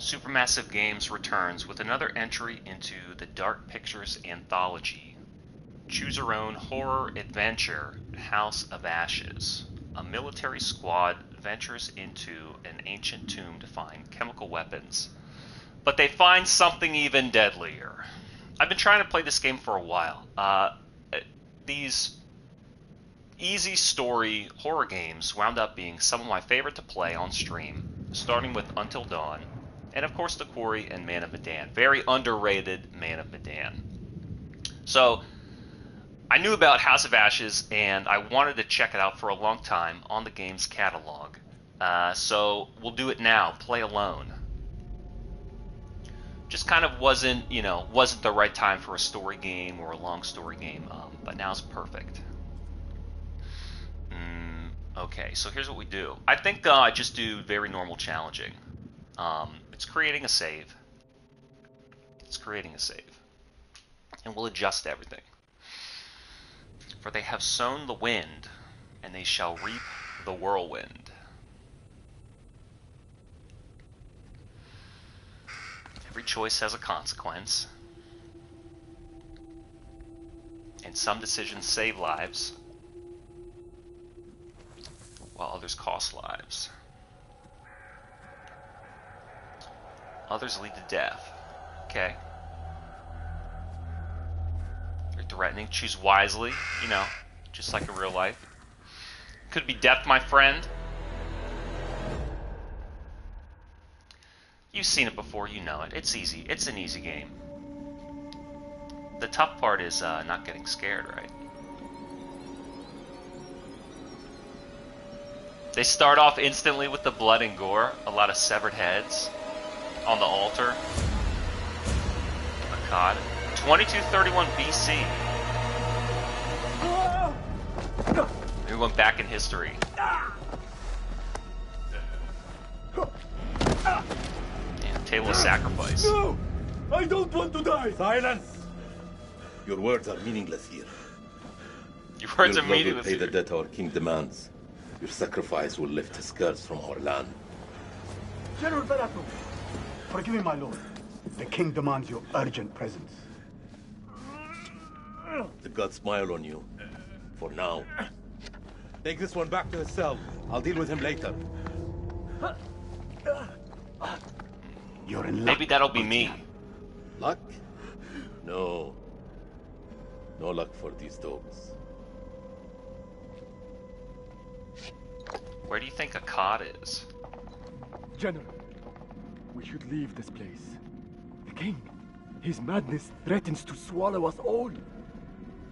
Supermassive Games returns with another entry into the Dark Pictures Anthology. Choose your own horror adventure, House of Ashes. A military squad ventures into an ancient tomb to find chemical weapons, but they find something even deadlier. I've been trying to play this game for a while. These easy story horror games wound up being some of my favorite to play on stream, starting with Until Dawn, and of course The Quarry and Man of Medan. Very underrated Man of Medan. So I knew about House of Ashes, and I wanted to check it out for a long time on the game's catalog. So we'll do it now, play alone. Just kind of wasn't the right time for a story game or a long story game, but now's perfect. Okay, so here's what we do. I think I just do very normal challenging. It's creating a save. And we'll adjust everything. For they have sown the wind, and they shall reap the whirlwind. Every choice has a consequence. And some decisions save lives, while others cost lives. Others lead to death. Okay. You're threatening. Choose wisely, just like in real life. Could be death, my friend. You've seen it before, you know it. It's easy. It's an easy game. The tough part is not getting scared, right? They start off instantly with the blood and gore. A lot of severed heads on the altar. Oh God. 2231 BC. We went back in history. And table of sacrifice. No! I don't want to die! Silence! Your words are meaningless here. Your words Your are blood will meaningless pay the here. debt our king demands. Your sacrifice will lift his curse from our land. General Barato, forgive me, my lord. The king demands your urgent presence. The gods smile on you. For now. Take this one back to his cell. I'll deal with him later. You're in luck. Maybe that'll be me. Luck? No. No luck for these dogs. Where do you think Akkad is? General, we should leave this place. The king, his madness threatens to swallow us all.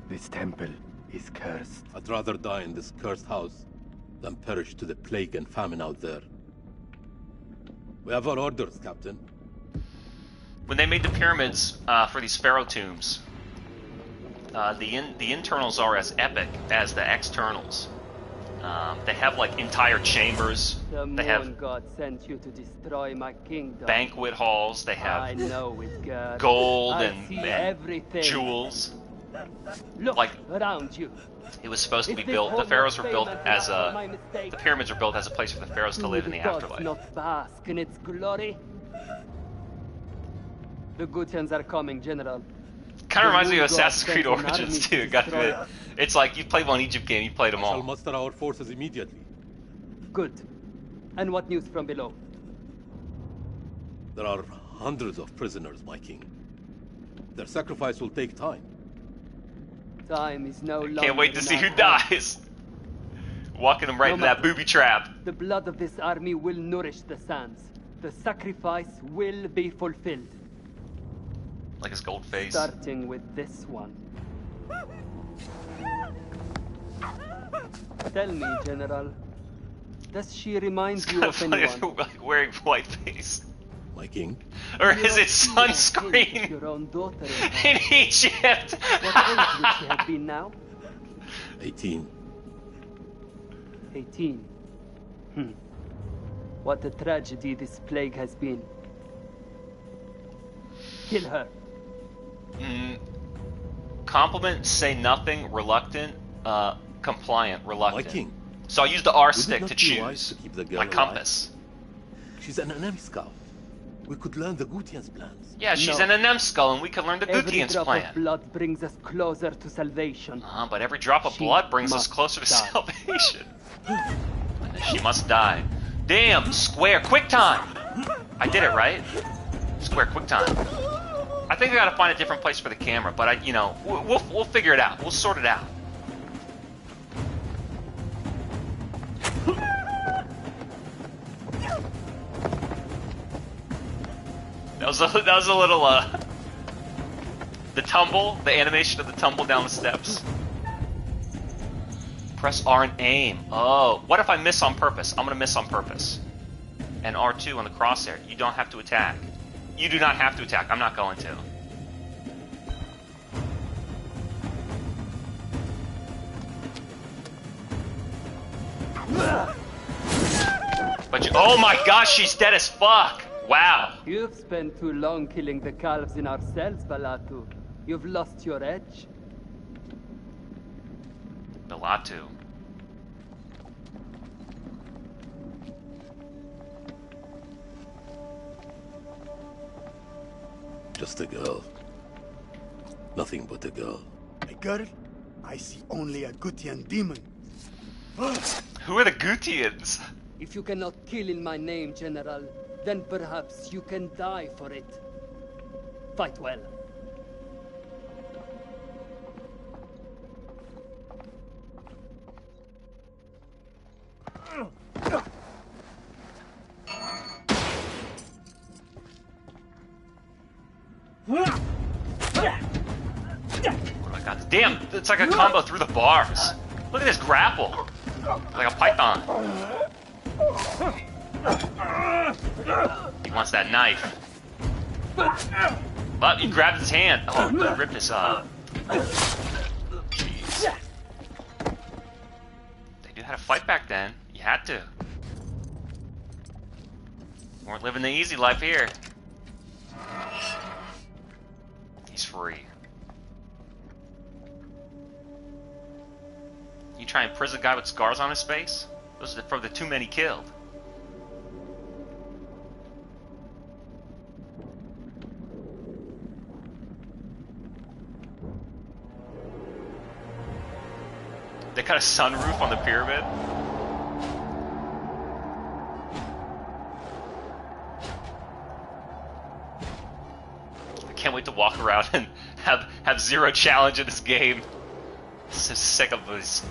This temple is cursed. I'd rather die in this cursed house than perish to the plague and famine out there. We have our orders, Captain. When they made the pyramids for these pharaoh tombs, the internals are as epic as the externals. They have like entire chambers. They have God sent you to destroy my kingdom. banquet halls. They I have know it, God. gold I and see everything. jewels. Look like- around you. It was supposed to Is be this built. The almost pharaohs were built famous as enough for a. my mistake? The pyramids were built as a place for the pharaohs to live in the gods afterlife. not bask in its glory. The Gutians are coming, General. Kind of reminds me of The moon god Assassin's Creed sent an Origins army too. to Got to destroy admit. It's like you played one Egypt game, you played them We shall all. muster our forces immediately. Good. And what news from below? There are hundreds of prisoners, my king. Their sacrifice will take time. Time is no longer. Can't wait to in see our who hands. dies. Walking them right No into that matter. booby trap. The blood of this army will nourish the sands. The sacrifice will be fulfilled. Like his gold face. Starting with this one. Tell me, General. Does she remind It's you kind of of funny if anyone? you're like wearing white face. My king? Or is it You have sunscreen your own daughter in in hand. Egypt? What age would she have been now? 18. 18. What a tragedy this plague has been. Kill her. Compliment, say nothing, reluctant, compliant, My reluctant. king, So I use the R would it stick not to be wise choose to keep the girl my alive? compass. She's an enemy scout. We could learn the Gutian's plans. Yeah, she's No. in a Nemskull, and we can learn the Every Gutian's drop plan. of blood brings us closer to salvation. But every drop of She blood brings us must closer to die. salvation. She must die. Damn, Square, quick time! I did it, right? Square, quick time. I think I gotta find a different place for the camera, but we'll figure it out. We'll sort it out. That was a little, the tumble, the animation of the tumble down the steps. Press R and aim. Oh, what if I miss on purpose? I'm gonna miss on purpose. And R2 on the crosshair. You don't have to attack. You do not have to attack. I'm not going to. But oh my gosh, she's dead as fuck. Wow. You've spent too long killing the calves in our cells, Balatu. You've lost your edge. Belatu. Just a girl. Nothing but a girl. A girl? I see only a Gutian demon. Who are the Gutians? If you cannot kill in my name, General, then perhaps you can die for it. Fight well. Damn, it's like a combo through the bars. Look at this grapple. Like a python. He wants that knife. But he grabbed his hand. Oh, he ripped his jeez. They knew how to fight back then. You had to. Weren't living the easy life here. He's free. You try and imprison a guy with scars on his face? Those are from the too many killed. They got a sunroof on the pyramid? I can't wait to walk around and have zero challenge in this game. So sick of this.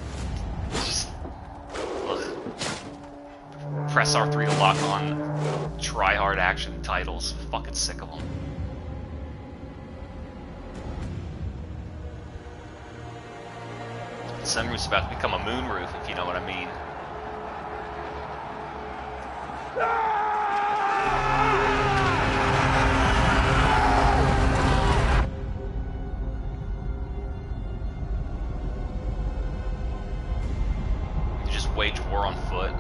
Just press R3 to lock on try-hard action titles. Fucking sick of them. The sunroof's about to become a moonroof, if you know what I mean. Wage war on foot.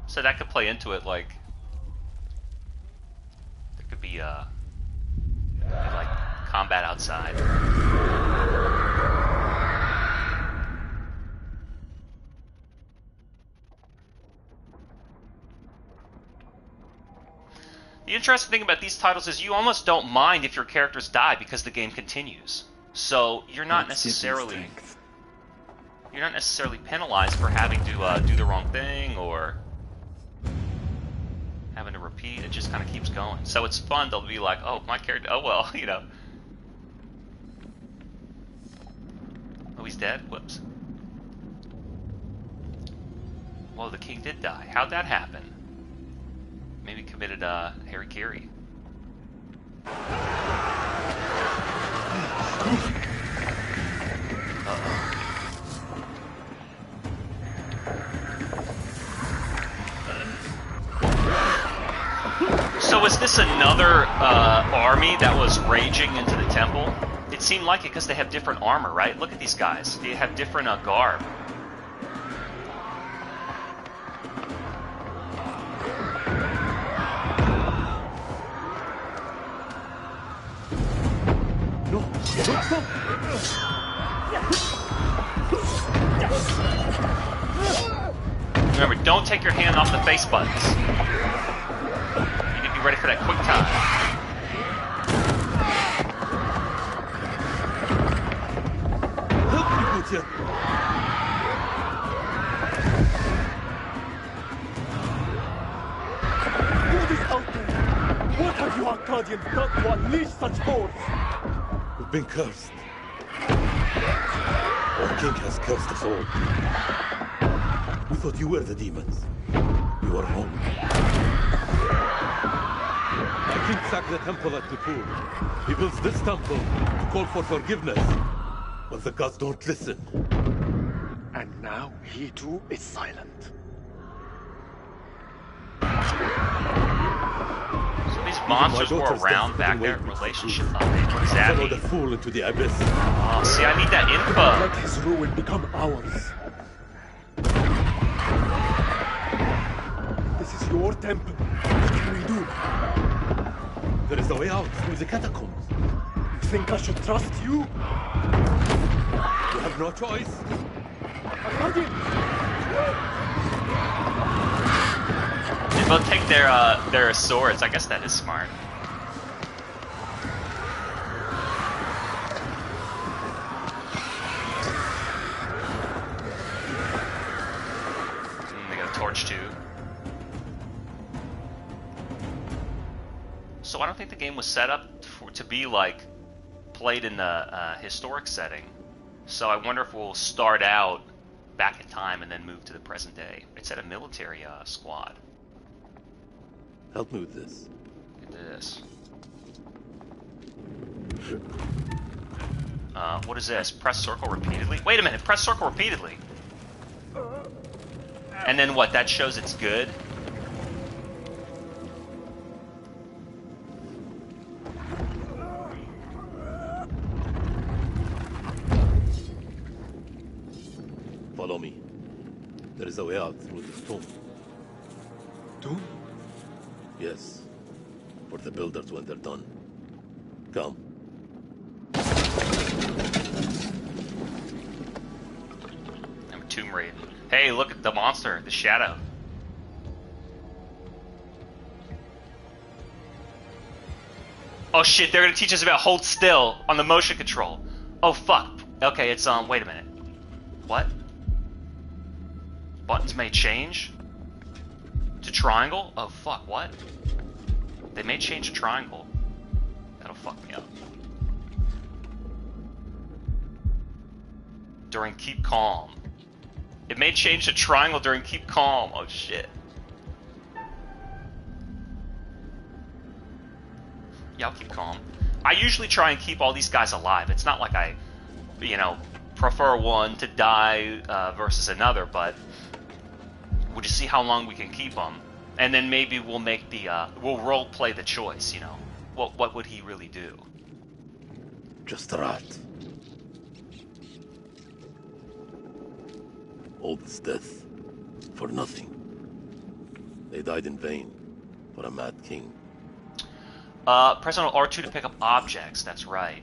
So that could play into it, like there could be like combat outside. The interesting thing about these titles is you almost don't mind if your characters die because the game continues. So you're not necessarily penalized for having to do the wrong thing or having to repeat. It just kind of keeps going. So it's fun to be like, oh, my character, oh well, you know. Oh, he's dead? Whoops. Well, the king did die. How'd that happen? Maybe committed harikiri. So is this another army that was raging into the temple? It seemed like it because they have different armor, right? Look at these guys. They have different garb. Remember, don't take your hand off the face buttons. You need to be ready for that quick time. Help me, Gutya. What is out there? What have you Arcadians done to unleash such hordes? We've been cursed. Our king has cursed us all. We thought you were the demons. You are wrong. Our king sacked the temple at Nippur. He builds this temple to call for forgiveness. But the gods don't listen. And now he too is silent. So these monsters were around back there. Relationship update. What does that Follow the mean? fool into the abyss. Oh, see, I need that info. Let his ruin become ours. This is your temple. What can we do? There is a way out through the catacombs. You think I should trust you? You have no choice. Arcadians! They both take their swords. I guess that is smart. They got a torch too. So I don't think the game was set up to be like played in the historic setting. So I wonder if we'll start out back in time and then move to the present day. It said a military squad. Help me with this. Look at this. What is this? Press circle repeatedly? Wait a minute, press circle repeatedly. And then what? That shows it's good? Follow me. There is a way out through this tomb. Tomb? Yes. For the builders when they're done. Come. I'm Tomb Raid. Hey, look at the monster, the shadow. Oh shit, they're gonna teach us about hold still on the motion control. Oh fuck. Okay, it's wait a minute. What? Buttons may change? To triangle? Oh fuck, what? They may change to triangle. That'll fuck me up. During keep calm. It may change to triangle during keep calm. Oh shit. Yeah, I'll keep calm. I usually try and keep all these guys alive. It's not like I, you know, prefer one to die versus another, but we'll just see how long we can keep them. And then maybe we'll make the, we'll role play the choice, you know. What would he really do? Just a rat. All this death. For nothing. They died in vain. For a mad king. Press on R2 to pick up objects, that's right.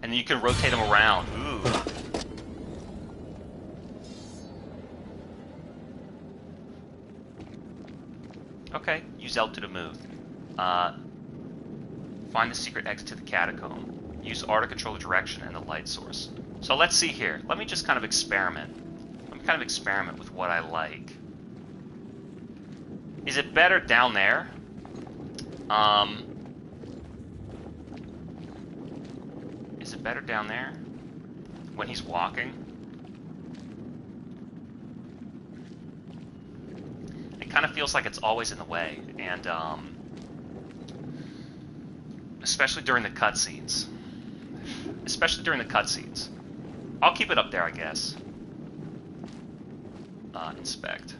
And then you can rotate them around. Ooh. Okay, use L2 to move. Find the secret exit to the catacomb. Use R to control the direction and the light source. So let's see here. Let me just kind of experiment. Let me kind of experiment with what I like. Is it better down there? Is it better down there? When he's walking? It kind of feels like it's always in the way, and especially during the cutscenes. Especially during the cutscenes. I'll keep it up there, I guess. Inspect.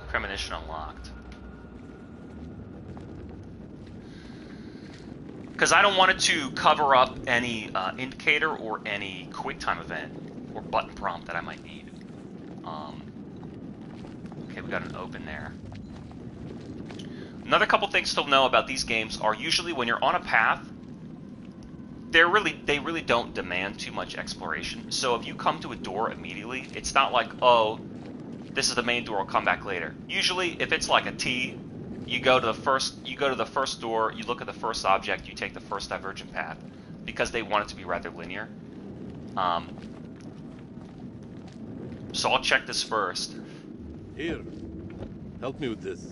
Premonition unlocked. Because I don't want it to cover up any indicator or any QuickTime event or button prompt that I might need. Okay, we got an open there. Another couple things to know about these games are usually when you're on a path, they really don't demand too much exploration. So if you come to a door immediately, it's not like, oh, this is the main door, I'll come back later. Usually, if it's like a T, you go to the first door, you look at the first object, you take the first divergent path, because they want it to be rather linear. So I'll check this first. Here, help me with this.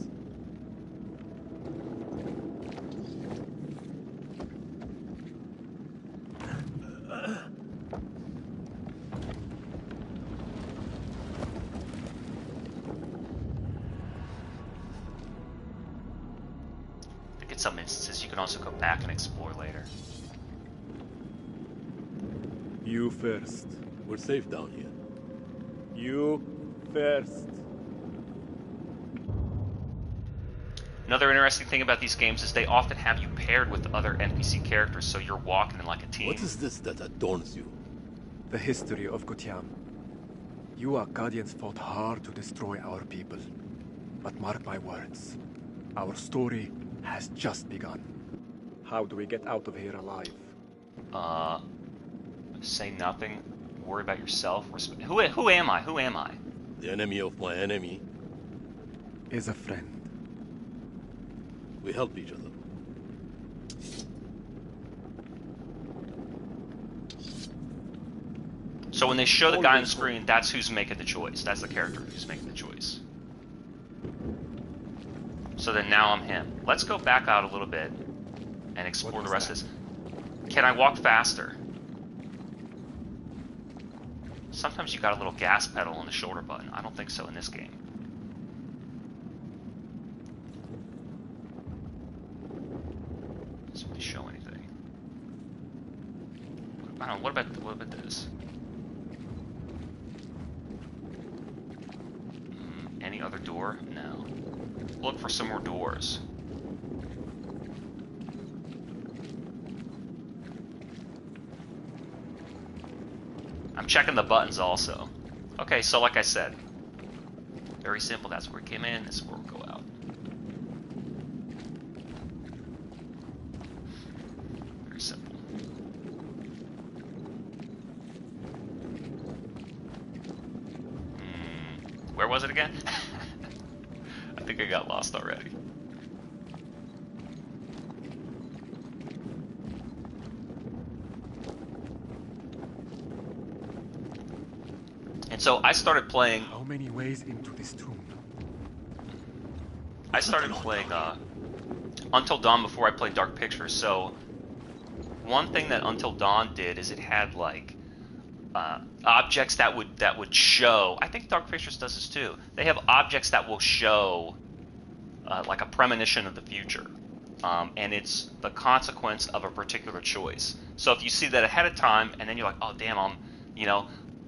I think in some instances you can also go back and explore later. You first. We're safe down here. You first. Another interesting thing about these games is they often have you paired with other NPC characters, so you're walking in like a team. What is this that adorns you? The history of Gutian. You Akkadians fought hard to destroy our people. But mark my words, our story has just begun. How do we get out of here alive? Say nothing. Worry about yourself. Who am I? Who am I? The enemy of my enemy. Is a friend. We help each other. So when they show the guy on the screen, that's who's making the choice. That's the character who's making the choice. So then now I'm him. Let's go back out a little bit and explore the rest of this. Can I walk faster? Sometimes you got a little gas pedal on the shoulder button. I don't think so in this game. Doesn't really show anything. I don't know. What about this? Any other door? No. Look for some more doors. I'm checking the buttons also. Okay, so like I said, very simple. That's where we came in. This is where we'll go out. Very simple. Where was it again? I think I got lost already. And so I started playing. How many ways into this tomb? I started playing Until Dawn before I played Dark Pictures. So one thing that Until Dawn did is it had like objects that would show. I think Dark Pictures does this too. They have objects that will show like a premonition of the future, and it's the consequence of a particular choice. So if you see that ahead of time, and then you're like, oh damn,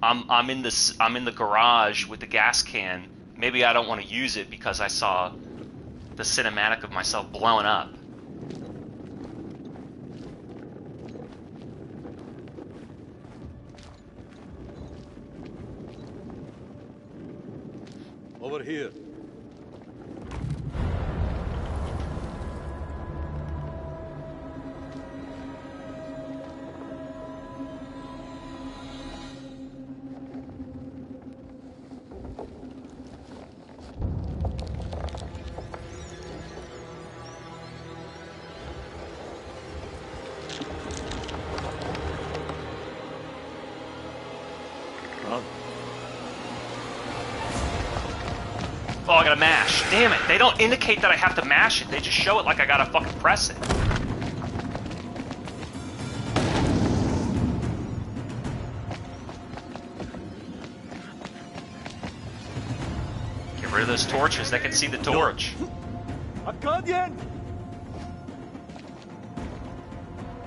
I'm in the garage with the gas can. Maybe I don't want to use it because I saw the cinematic of myself blowing up. Over here. Oh, I gotta mash. Damn it. They don't indicate that I have to mash it. They just show it like I gotta fucking press it. Get rid of those torches. They can see the torch. Akkadian!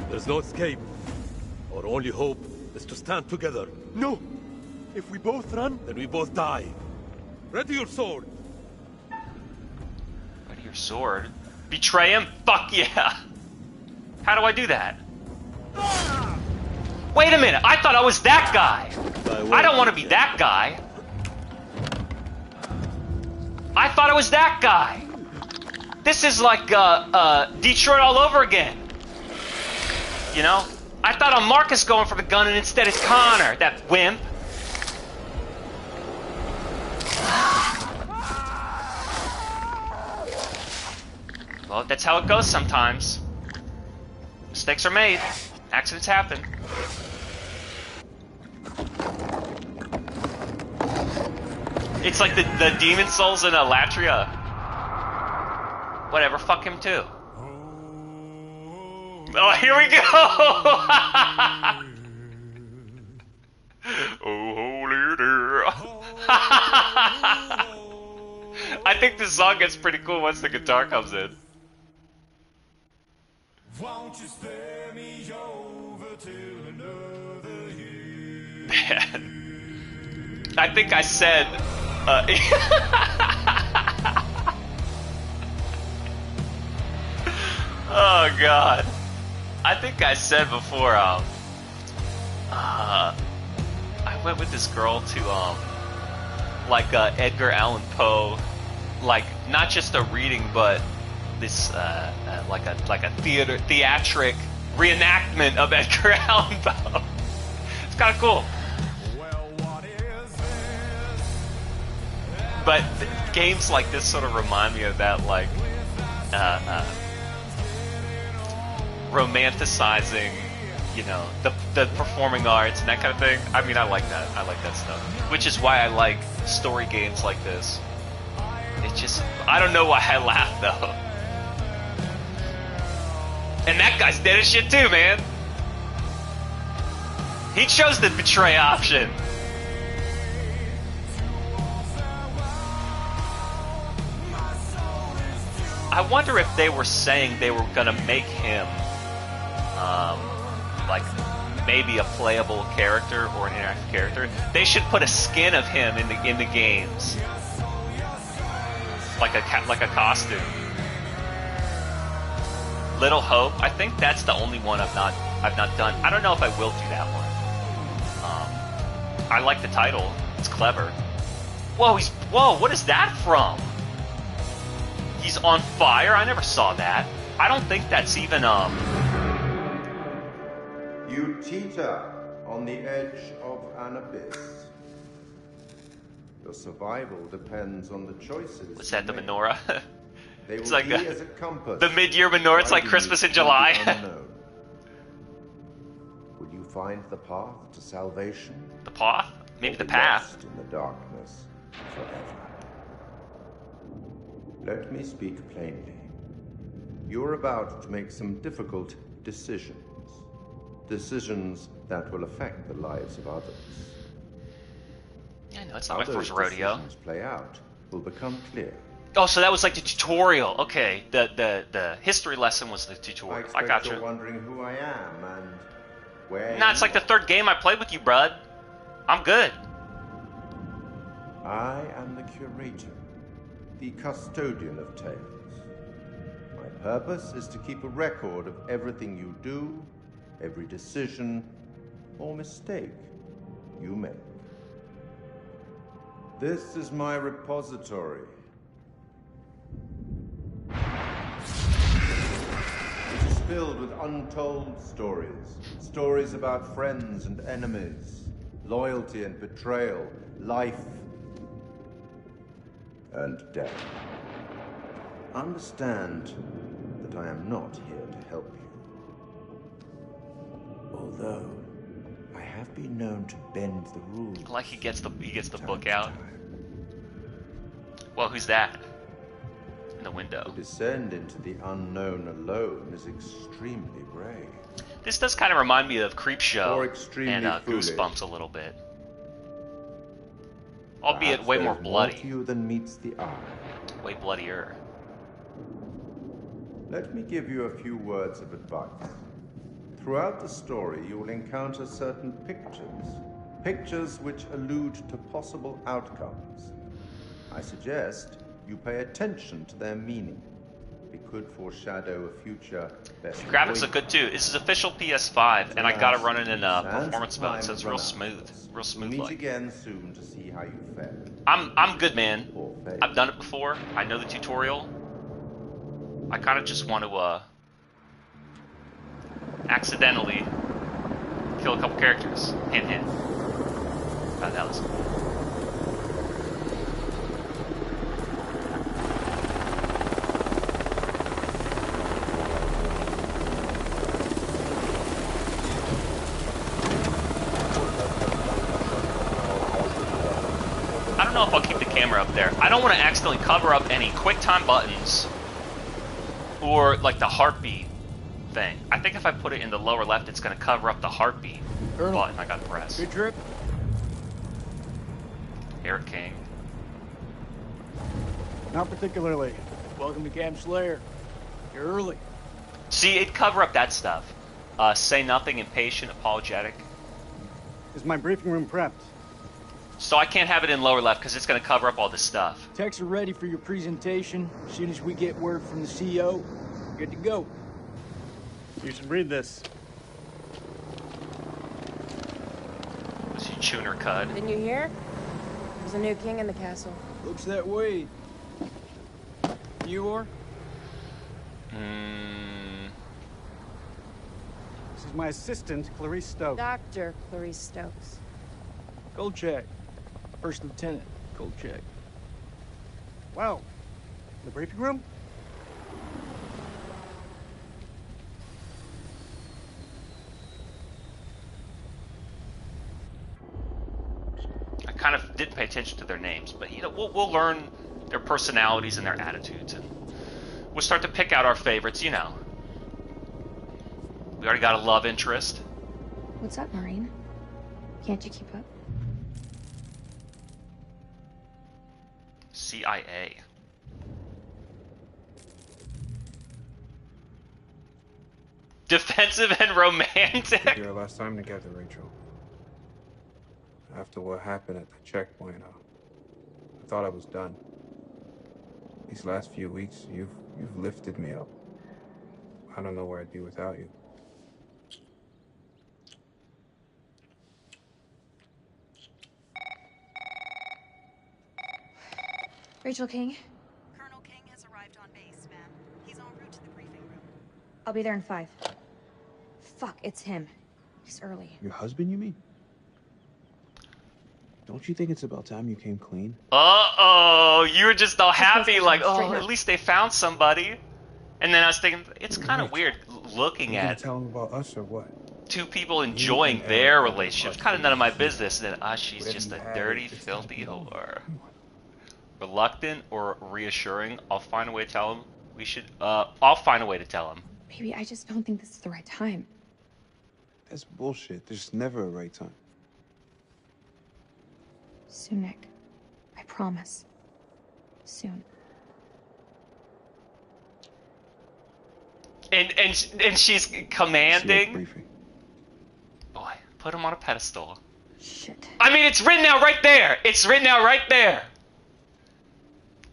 There's no escape. Our only hope is to stand together. No! If we both run, Then we both die. Ready your sword. Ready your sword. Betray him? Fuck yeah. How do I do that? Wait a minute. I thought I was that guy. I don't want to be that guy. I thought I was that guy. This is like Detroit all over again. You know? I thought I'm Marcus going for the gun and instead it's Connor, that wimp. Well, that's how it goes sometimes. Mistakes are made. Accidents happen. It's like the demon souls in Latria. Whatever, fuck him too. Oh, here we go! Oh, holy dear. I think this song gets pretty cool once the guitar comes in. Won't you spare me over till another year? Man. I think I said... oh, God. I think I said before, I went with this girl to, like, Edgar Allan Poe, like, not just a reading, but this, like a theatric reenactment of Edgar Allan Poe. It's kind of cool. But games like this sort of remind me of that, like, romanticizing, you know, the performing arts and that kind of thing. I mean, I like that. I like that stuff. Which is why I like story games like this. It's just, I don't know why I laugh, though. And that guy's dead as shit, too, man. He chose the betray option. I wonder if they were saying they were gonna make him, like, maybe a playable character or an interactive character. They should put a skin of him in the games, like a costume. Little Hope. I think that's the only one I've not done. I don't know if I will do that one. I like the title. It's clever. Whoa, what is that from? He's on fire? I never saw that. I don't think that's even, You teeter on the edge of an abyss. Your survival depends on the choices. What's that, the menorah? It's like the mid-year menorah. It's like Christmas in July. Will you find the path to salvation? The path? Maybe the path. Lost in the darkness forever. Let me speak plainly. You're about to make some difficult decisions. Decisions that will affect the lives of others. Yeah, no, it's not my first rodeo. Decisions play out will become clear. Oh, so that was like the tutorial. Okay, the history lesson was the tutorial. I got you. You're wondering who I am and where. Nah, it's like the third game I played with you, bud. I'm good. I am the curator, the custodian of tales. My purpose is to keep a record of everything you do, every decision or mistake you make. This is my repository. It is filled with untold stories. Stories about friends and enemies, loyalty and betrayal, life and death. Understand that I am not here to help you. Although I have been known to bend the rules. Like he gets the book out. Well, who's that? In the window. To descend into the unknown alone is extremely brave. This does kind of remind me of Creepshow Or extremely and foolish. Goosebumps a little bit. Albeit Perhaps way more there's bloody. to you than meets the eye. Way bloodier. Let me give you a few words of advice. Throughout the story, you will encounter certain pictures. Pictures which allude to possible outcomes. I suggest you pay attention to their meaning. It could foreshadow a future best. Graphics look good too. This is official PS5, and I got it running in performance mode, so it's real smooth. Real smooth Meet like. again soon to see how you fare. I'm good, man. I've done it before. I know the tutorial. I kind of just want to accidentally kill a couple characters. Hint, hint. God, that was cool. I don't know if I'll keep the camera up there. I don't want to accidentally cover up any QuickTime buttons or like the heartbeat thing. I think if I put it in the lower left, it's going to cover up the heartbeat button I got to press. Good trip? Eric King. Not particularly. Welcome to Camp Slayer. You're early. See, it'd cover up that stuff. Say nothing, impatient, apologetic. Is my briefing room prepped? So I can't have it in lower left because it's going to cover up all this stuff. Techs are ready for your presentation. As soon as we get word from the CEO, good to go. You should read this. Was he chewing her cud? Didn't you hear? There's a new king in the castle. Looks that way. You are? This is my assistant, Clarice Stokes. Dr. Clarice Stokes. Kolchak. First Lieutenant Kolchak. Wow. The briefing room? I kind of didn't pay attention to their names, but you know, we'll learn their personalities and their attitudes, and we'll start to pick out our favorites. You know, we already got a love interest. What's up, Marine? Can't you keep up? CIA. Defensive and romantic. Your last time together, Rachel. After what happened at the checkpoint, I thought I was done. These last few weeks, you've lifted me up. I don't know where I'd be without you. Rachel King? Colonel King has arrived on base, ma'am. He's en route to the briefing room. I'll be there in 5. Fuck, it's him. He's early. Your husband, you mean? Don't you think it's about time you came clean? Uh-oh, you were just all happy, like, oh, Straighten at up. least they found somebody. And then I was thinking, it's kind of weird looking You gonna at tell him about us or what? two people enjoying and their Eric relationship. are Kind of none of my business. And then, she's Whatever just you a have, dirty, it's gotta filthy be over. whore. Come on. Reluctant or reassuring, I'll find a way to tell him. We should, I'll find a way to tell him. Baby, I just don't think this is the right time. That's bullshit. There's never a right time. Soon, Nick. I promise. Soon. And she's See you at commanding. briefing. Boy, put him on a pedestal. Shit. I mean, it's written out right there. It's written out right there.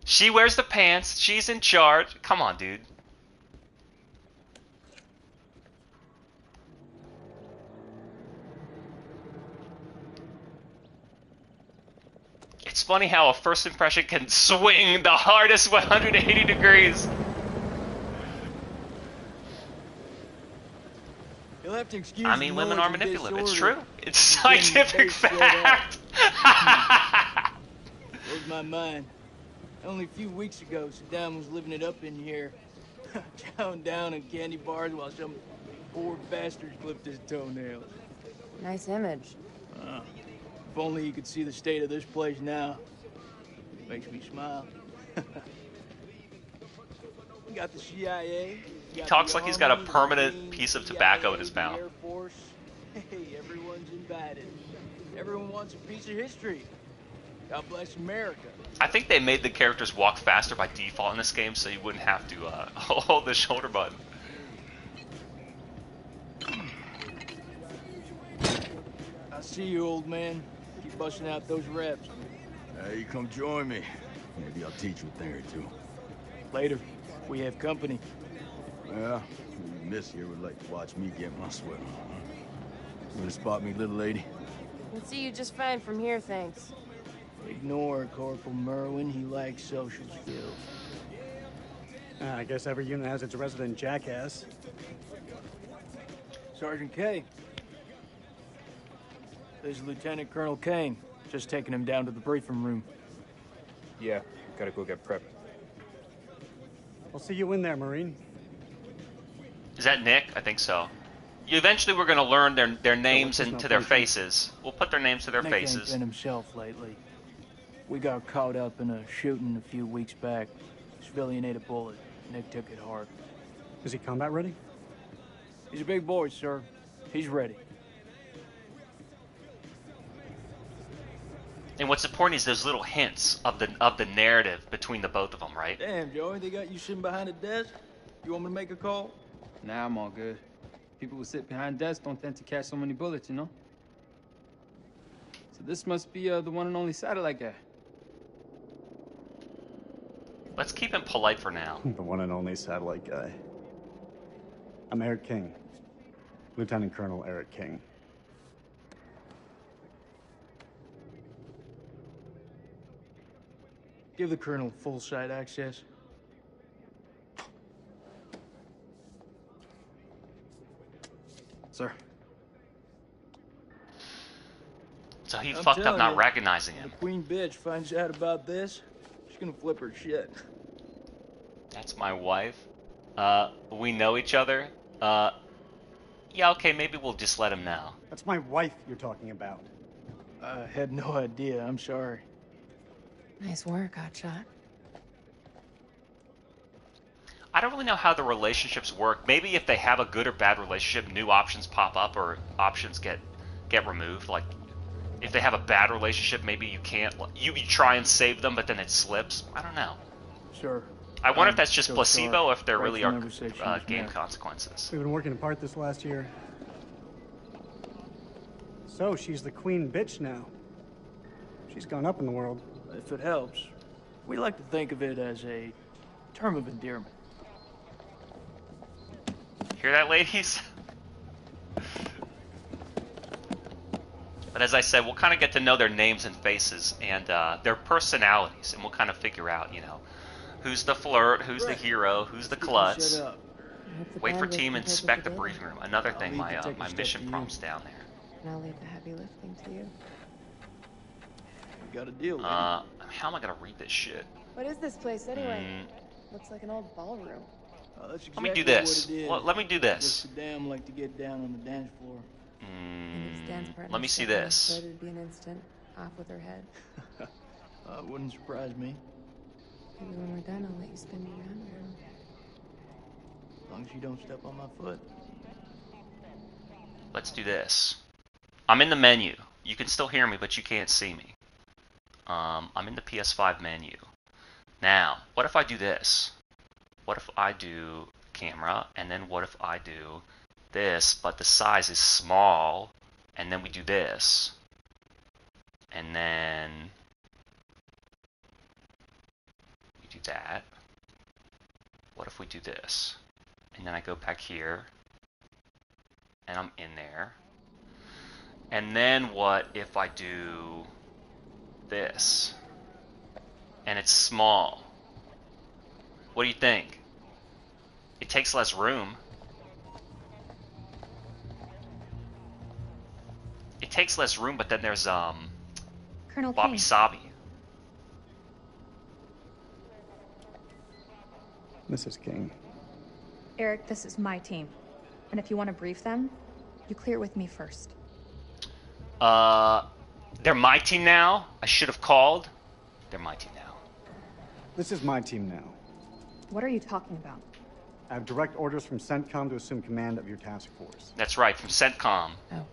She wears the pants. She's in charge. Come on, dude. It's funny how a first impression can swing the hardest 180 degrees. You'll have to excuse I mean, the women noise are and manipulative. It's disorder. true. It's scientific Base showed up. fact. Blows my mind. Only a few weeks ago, Saddam was living it up in here. Chowing down on candy bars while some poor bastard clipped his toenails. Nice image. If only you could see the state of this place now. Makes me smile. You got the CIA. He talks like he's got a permanent piece of tobacco in his mouth. Air Force. Hey, everyone's invited. Everyone wants a piece of history. God bless America. I think they made the characters walk faster by default in this game, so you wouldn't have to hold the shoulder button. I see you, old man. Keep busting out those reps. Hey, come join me. Maybe I'll teach you a thing or two. Later. We have company. Well, this here would like to watch me get my sweat on. Huh? You wanna spot me, little lady? Can see you just fine from here, thanks. Ignore Corporal Merwin. He lacks social skills. I guess every unit has its resident jackass. Sergeant K. This is Lieutenant Colonel Kane. Just taking him down to the briefing room. Yeah, gotta go get prepped. I'll see you in there, Marine. Is that Nick? I think so. Eventually, we're going to learn their names and to their faces. We'll put their names to their Nick faces. ain't been himself lately. We got caught up in a shooting a few weeks back. Civilian ate a bullet. Nick took it hard. Is he combat ready? He's a big boy, sir. He's ready. And what's important is those little hints of the narrative between the both of them, right? Damn, Joey, they got you sitting behind a desk? You want me to make a call? Nah, I'm all good. People who sit behind desks don't tend to catch so many bullets, you know? So this must be the one and only satellite guy. Let's keep him polite for now. The one and only satellite guy. I'm Eric King. Lieutenant Colonel Eric King. Give the Colonel full site access. Sir. So he I'm fucked up telling not you, recognizing when him. the queen bitch finds out about this, she's gonna flip her shit. That's my wife. We know each other. Yeah, okay, maybe we'll just let him know. That's my wife you're talking about. I had no idea. I'm sorry. Nice work, Hotshot. I don't really know how the relationships work. Maybe if they have a good or bad relationship, new options pop up or options get removed. Like, if they have a bad relationship, maybe you can't... You try and save them, but then it slips. I don't know. Sure. I wonder if that's just so placebo sorry. or if there Right really from are every section game now. consequences. We've been working apart this last year. So, she's the queen bitch now. She's gone up in the world. If it helps, we like to think of it as a term of endearment. Hear that, ladies? But as I said, we'll kind of get to know their names and faces and their personalities, and we'll kind of figure out, you know, who's the flirt, who's the hero, who's the klutz. Shut up. Wait for team, inspect the briefing room. Another thing, leave to take a my step mission to you. prompt's down there. And I'll leave the heavy lifting to you. We got a deal. lady. How am I gonna read this shit? What is this place anyway? Looks like an old ballroom. That's Let me exactly do this. What it is. Let me do this. Just Saddam like to get down on the dance floor. Let me see this. So it'd be an instant off with her head. Wouldn't surprise me. Maybe when we're done, I'll let you spin me around. As long as you don't step on my foot. Let's do this. I'm in the menu. You can still hear me, but you can't see me. I'm in the PS5 menu. Now, what if I do this? What if I do camera, and then what if I do this, but the size is small, and then we do this, and then we do that. What if we do this? And then I go back here, and I'm in there. And then what if I do this? And it's small. What do you think? It takes less room. It takes less room, but then there's Colonel Bobby King. Sabi. Mrs. King. Eric, this is my team. And if you want to brief them, you clear it with me first. They're my team now. I should have called. They're my team now. This is my team now. What are you talking about? I have direct orders from CENTCOM to assume command of your task force. That's right, from CENTCOM. Oh.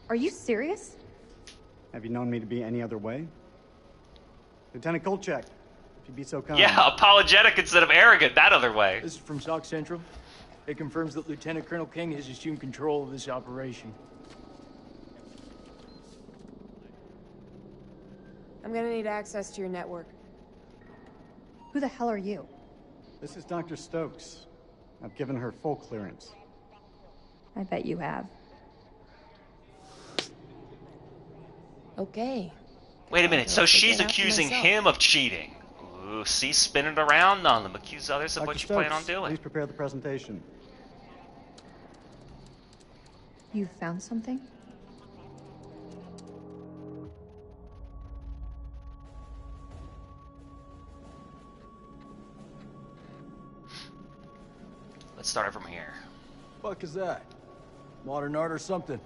Are you serious? Have you known me to be any other way? Lieutenant Kolchak, if you'd be so kind. Yeah, apologetic instead of arrogant, that other way. This is from SOC Central. It confirms that Lieutenant Colonel King has assumed control of this operation. I'm gonna need access to your network. Who the hell are you? This is Dr. Stokes. I've given her full clearance. I bet you have. Okay. Wait a minute, so I'll she's figure it out for accusing myself. him of cheating. Ooh, see, spin it around on them. Accuse others of Dr. what you plan on Stokes, doing. please prepare the presentation. You found something? Let's start it from here. Fuck is that? Modern art or something?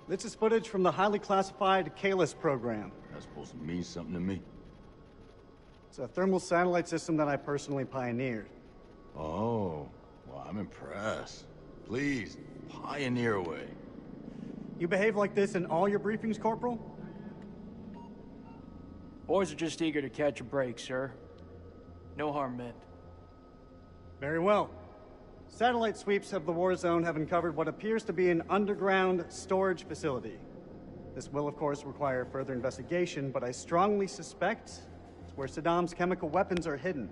This is footage from the highly classified Kalis program. That's supposed to mean something to me. It's a thermal satellite system that I personally pioneered. Oh, well, I'm impressed. Please, pioneer away. You behave like this in all your briefings, Corporal? Boys are just eager to catch a break, sir. No harm meant. Very well. Satellite sweeps of the war zone have uncovered what appears to be an underground storage facility. This will, of course, require further investigation, but I strongly suspect it's where Saddam's chemical weapons are hidden.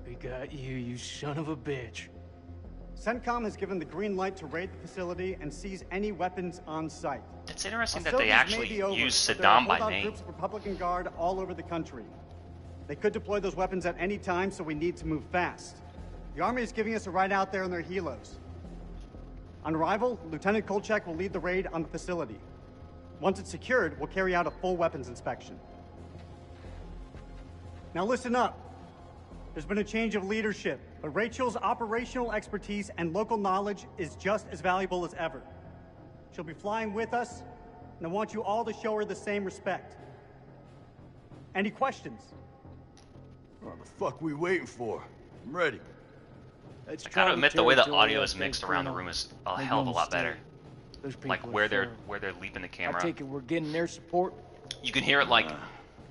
We got you, you son of a bitch. CENTCOM has given the green light to raid the facility and seize any weapons on site. It's interesting that Hostilities they actually may be over, use but there are Saddam by holdout name. groups of Republican Guard all over the country. They could deploy those weapons at any time, so we need to move fast. The Army is giving us a ride out there in their helos. On arrival, Lieutenant Kolchak will lead the raid on the facility. Once it's secured, we'll carry out a full weapons inspection. Now listen up. There's been a change of leadership, but Rachel's operational expertise and local knowledge is just as valuable as ever. She'll be flying with us, and I want you all to show her the same respect. Any questions? What the fuck we waiting for? I'm ready. I gotta admit, the way the audio is mixed around the room is a hell of a lot better. Like where they're leaping the I camera. take it we're getting their support. You can hear it like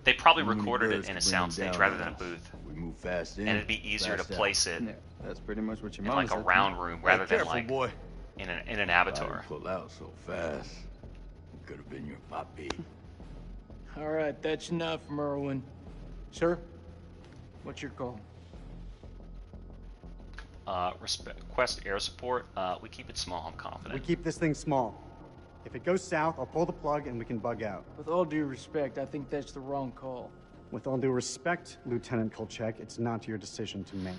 they probably recorded it in a soundstage rather than a booth. We move fast in. And it'd be easier to place it Yeah, that's pretty much what your in mom like a round room rather than careful, like boy. in an avatar. Pull out so fast. Could have been your puppy. All right, that's enough, Merwin. Sir, what's your call? Request air support. We keep it small, I'm confident. We keep this thing small. If it goes south, I'll pull the plug and we can bug out. With all due respect, I think that's the wrong call. With all due respect, Lieutenant Kolchak, it's not your decision to make.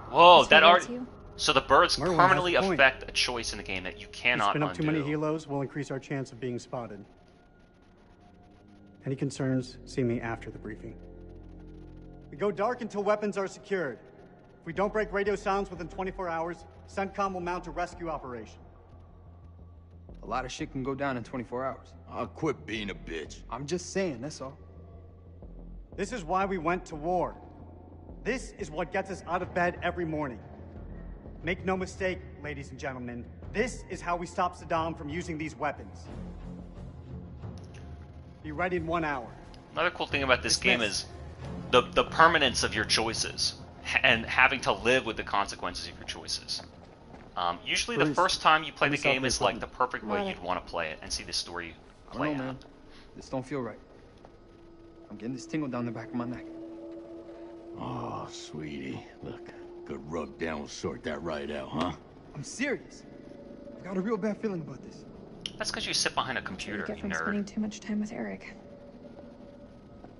Whoa, This that rewards art. you? So the birds Merwin has permanently a point. affect a choice in the game that you If we cannot spin up undo. too many helos, we'll increase our chance of being spotted. Any concerns, see me after the briefing. We go dark until weapons are secured. If we don't break radio silence within 24 hours, CENTCOM will mount a rescue operation. A lot of shit can go down in 24 hours. I'll quit being a bitch. I'm just saying, that's all. This is why we went to war. This is what gets us out of bed every morning. Make no mistake, ladies and gentlemen, this is how we stop Saddam from using these weapons. Be ready in 1 hour. Another cool thing about this game is the permanence of your choices and having to live with the consequences of your choices. Usually the Bruce, first time you play the let me stop game the is like the equipment. perfect way you'd want to play it and see the story I don't play know, out. man. This don't feel right. I'm getting this tingle down the back of my neck. Oh, sweetie. Look, good rub down will sort that right out, huh? I'm serious. I've got a real bad feeling about this. That's because you sit behind a That's what you computer, get you from nerd. spending too much time with Eric.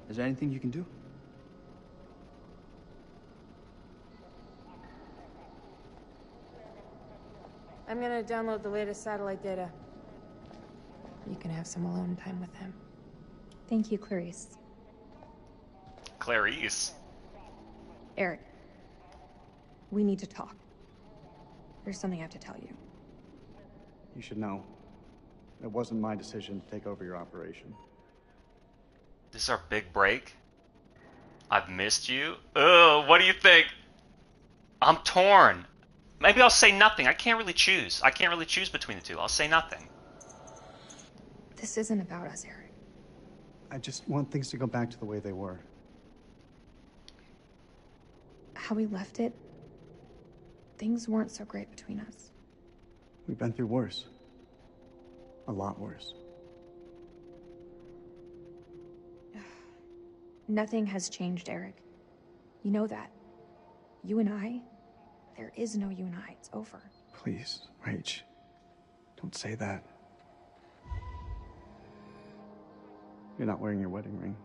Is there anything you can do? I'm gonna download the latest satellite data. You can have some alone time with him. Thank you, Clarice. Clarice. Eric, we need to talk. There's something I have to tell you. You should know. It wasn't my decision to take over your operation. This is our big break. I've missed you. Ugh, what do you think? I'm torn. Maybe I'll say nothing. I can't really choose. I can't really choose between the two. I'll say nothing. This isn't about us, Eric. I just want things to go back to the way they were. How we left it, things weren't so great between us. We've been through worse. A lot worse. Nothing has changed, Eric. You know that. You and I, there is no you and I. It's over. Please, Rach. Don't say that. You're not wearing your wedding ring.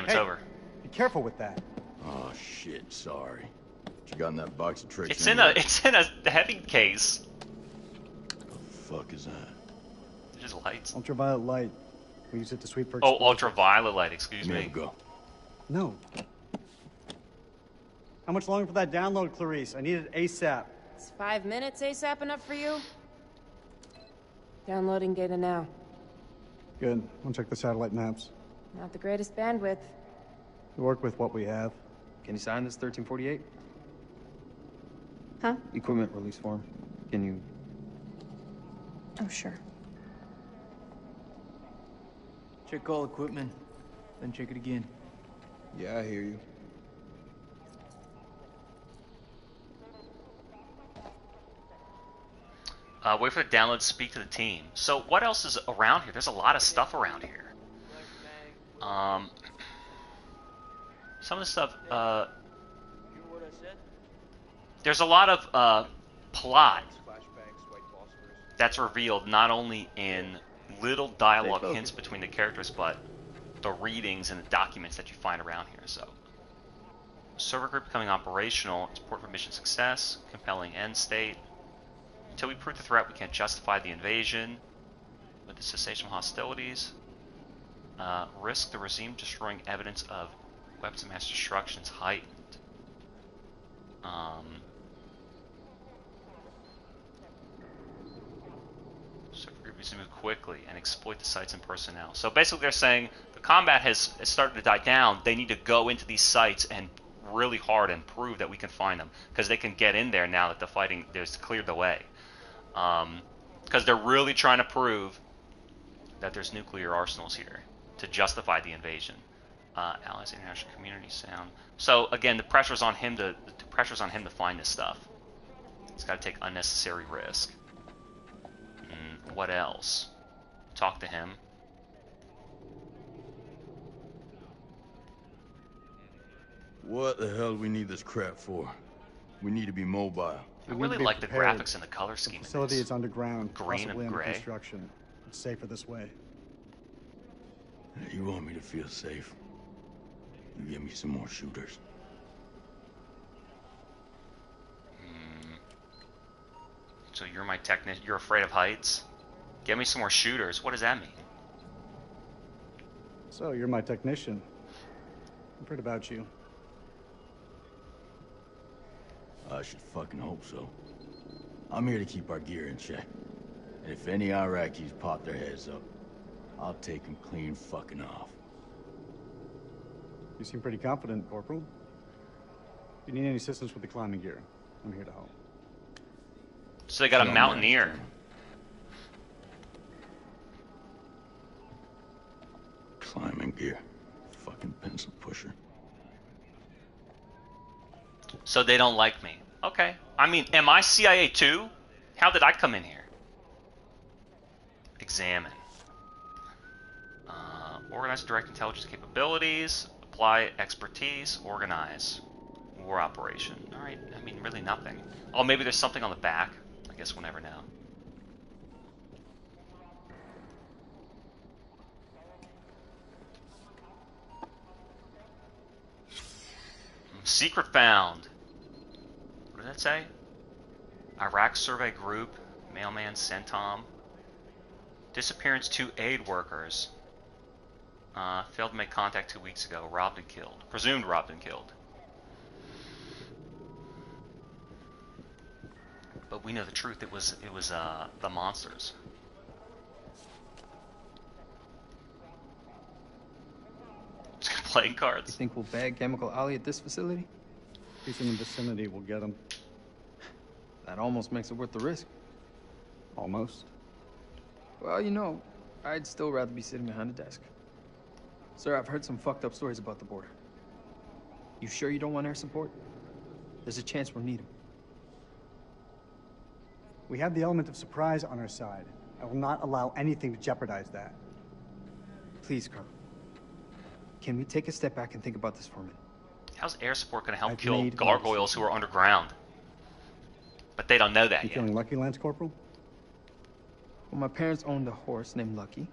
Damn, it's Hey, over. be careful with that. Oh shit, sorry. What you got in that box of tricks? It's in a heavy case. What the fuck is that? Just lights. Ultraviolet light. We use it to sweep for Oh, explosives. ultraviolet light. Excuse Let me. me go. No. How much longer for that download, Clarice? I need it ASAP. Is 5 minutes ASAP enough for you? Downloading data now. Good. I'll check the satellite maps. Not the greatest bandwidth. We work with what we have. Can you sign this 1348? Huh? Equipment release form. Can you... Oh, sure. Check all equipment, then check it again. Yeah, I hear you. Wait for the download to speak to the team. So what else is around here? There's a lot of stuff around here. Some of the stuff, there's a lot of plot that's revealed not only in little dialogue hints between the characters, but the readings and the documents that you find around here. So, server group becoming operational, support for mission success, compelling end state. Until we prove the threat, we can't justify the invasion. With the cessation of hostilities, risk the regime destroying evidence of weapons of mass destruction is heightened. Server group needs to move quickly and exploit the sites and personnel. So basically, they're saying the combat has started to die down. They need to go into these sites and really hard and prove that we can find them, because they can get in there now that the fighting there's cleared the way. Because they're really trying to prove that there's nuclear arsenals here to justify the invasion. Allies, international community sound. So again, the pressure's on him to find this stuff. He's got to take unnecessary risk. What else? Talk to him. What the hell do we need this crap for? We need to be mobile. I really like the graphics and the color scheme. The facility is underground, green possibly and under gray. construction. It's safer this way. You want me to feel safe? You give me some more shooters. So you're my technician. You're afraid of heights? Get me some more shooters. What does that mean? So, you're my technician. I've heard about you. I should fucking hope so. I'm here to keep our gear in check. And if any Iraqis pop their heads up, I'll take them clean fucking off. You seem pretty confident, Corporal. If you need any assistance with the climbing gear, I'm here to help. So they got a mountaineer. Climbing gear. Fucking pencil pusher. So they don't like me. Okay. I mean, am I CIA too? How did I come in here? Examine. Organize direct intelligence capabilities. Apply expertise. Organize. War operation. Alright, I mean, really nothing. Oh, maybe there's something on the back. I guess we'll never know. Secret found. What did that say? Iraq Survey Group, Mailman Centom. Disappearance 2 aid workers. Failed to make contact 2 weeks ago. Robbed and killed. Presumed robbed and killed. But we know the truth. It was the monsters. Playing cards. You think we'll bag Chemical Ollie at this facility? If he's in the vicinity, we'll get him. That almost makes it worth the risk. Almost. Well, you know, I'd still rather be sitting behind a desk. Sir, I've heard some fucked up stories about the border. You sure you don't want air support? There's a chance we'll need them. We have the element of surprise on our side. I will not allow anything to jeopardize that. Please, Colonel. Can we take a step back and think about this for a minute? How's air support going to help I've kill made gargoyles who are underground? But they don't know that You yet. feeling lucky, Lance Corporal? Well, my parents owned a horse named Lucky.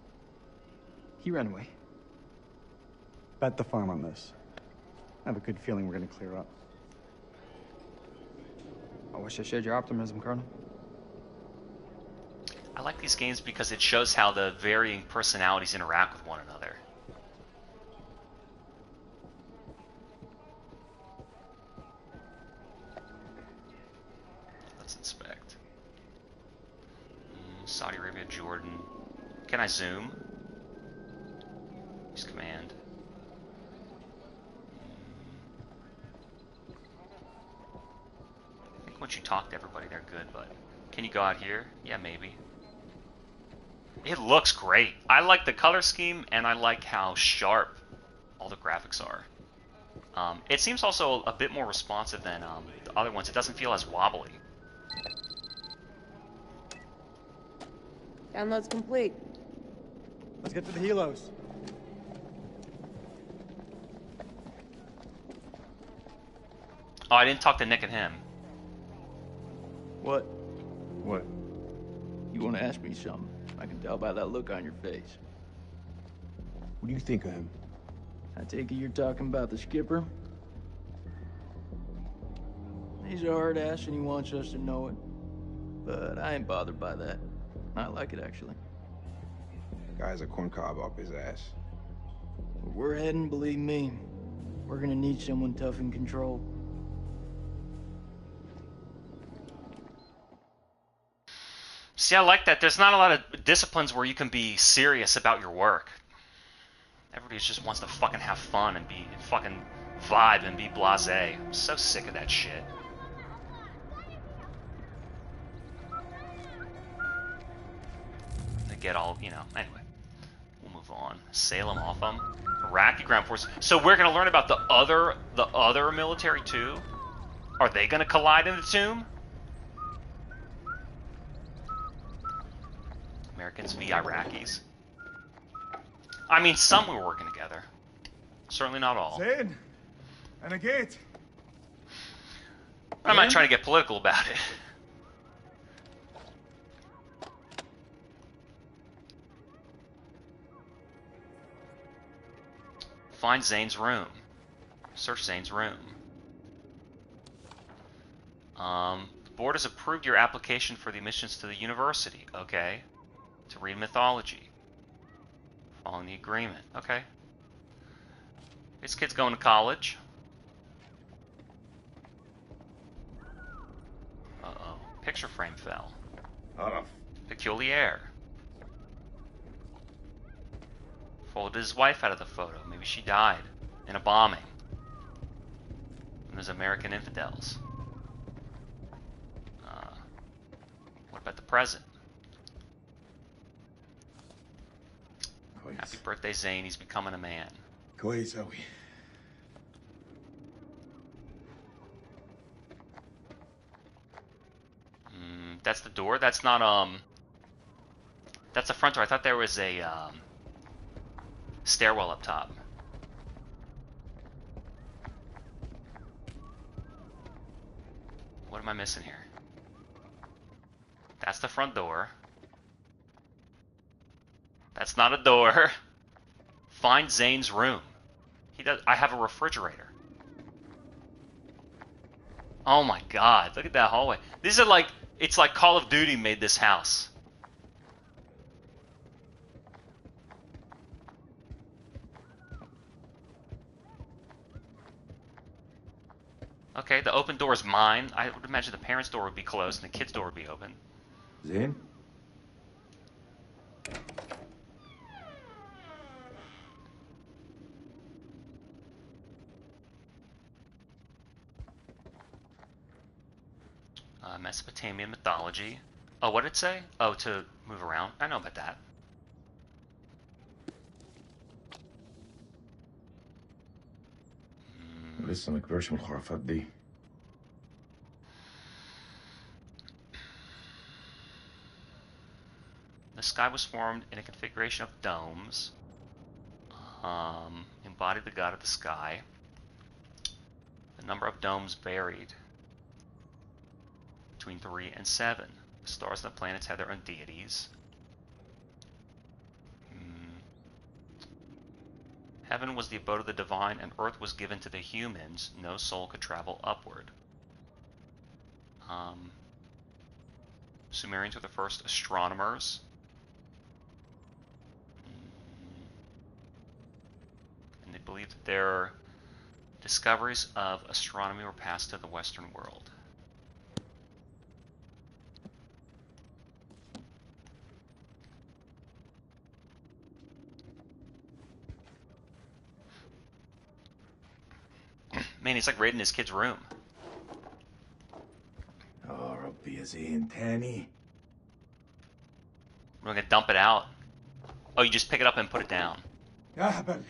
He ran away. Bet the farm on this. I have a good feeling we're gonna clear up. I wish I shared your optimism, Colonel. I like these games because it shows how the varying personalities interact with one another. Let's inspect. Saudi Arabia, Jordan. Can I zoom? Use command. I think once you talk to everybody, they're good, but can you go out here? Yeah, maybe. It looks great. I like the color scheme, and I like how sharp all the graphics are. It seems also a bit more responsive than the other ones. It doesn't feel as wobbly. Download's complete. Let's get to the helos. Oh, I didn't talk to Nick and him. What? What? You want to ask me something? I can tell by that look on your face. What do you think of him? I take it you're talking about the skipper? He's a hard ass and he wants us to know it. But I ain't bothered by that. I like it, actually. Guy's a corncob up his ass. Where we're heading, believe me, we're gonna need someone tough in control. See, I like that. There's not a lot of disciplines where you can be serious about your work. Everybody just wants to fucking have fun and be fucking vibe and be blasé. I'm so sick of that shit. They get all, you know, anyway. We'll move on. Salem off them. Iraqi ground force. So we're gonna learn about the other military too? Are they gonna collide in the tomb? Americans v. Iraqis. I mean, some were working together. Certainly not all. Zayn, and a gate. I'm not trying to get political about it. Find Zane's room. Search Zane's room. The board has approved your application for the admissions to the university. Okay. To read mythology. Following the agreement. Okay. This kid's going to college. Uh-oh. Picture frame fell. Peculiar. Folded his wife out of the photo. Maybe she died in a bombing. And there's American infidels. What about the present? Happy birthday, Zane. He's becoming a man. كويس أوي. That's the door? That's not, that's the front door. I thought there was a, stairwell up top. What am I missing here? That's the front door. That's not a door. Find Zane's room. He does. I have a refrigerator. Oh my god, look at that hallway. These are like, it's like Call of Duty made this house. Okay, the open door is mine. I would imagine the parents' door would be closed and the kids' door would be open. Zayn? Mesopotamian mythology. Oh, what did it say? Oh, to move around. I know about that. لسه ما كبرش من الخرافات دي. The sky was formed in a configuration of domes. Embodied the god of the sky. The number of domes varied between 3 and 7. The stars and the planets had their own deities. Heaven was the abode of the divine, and earth was given to the humans. No soul could travel upward. Sumerians were the first astronomers. And they believed that their discoveries of astronomy were passed to the Western world. Man, he's like raiding his kid's room. Oh, ربي يا زين تاني. We're gonna dump it out. Oh, you just pick it up and put it down. يا هبل.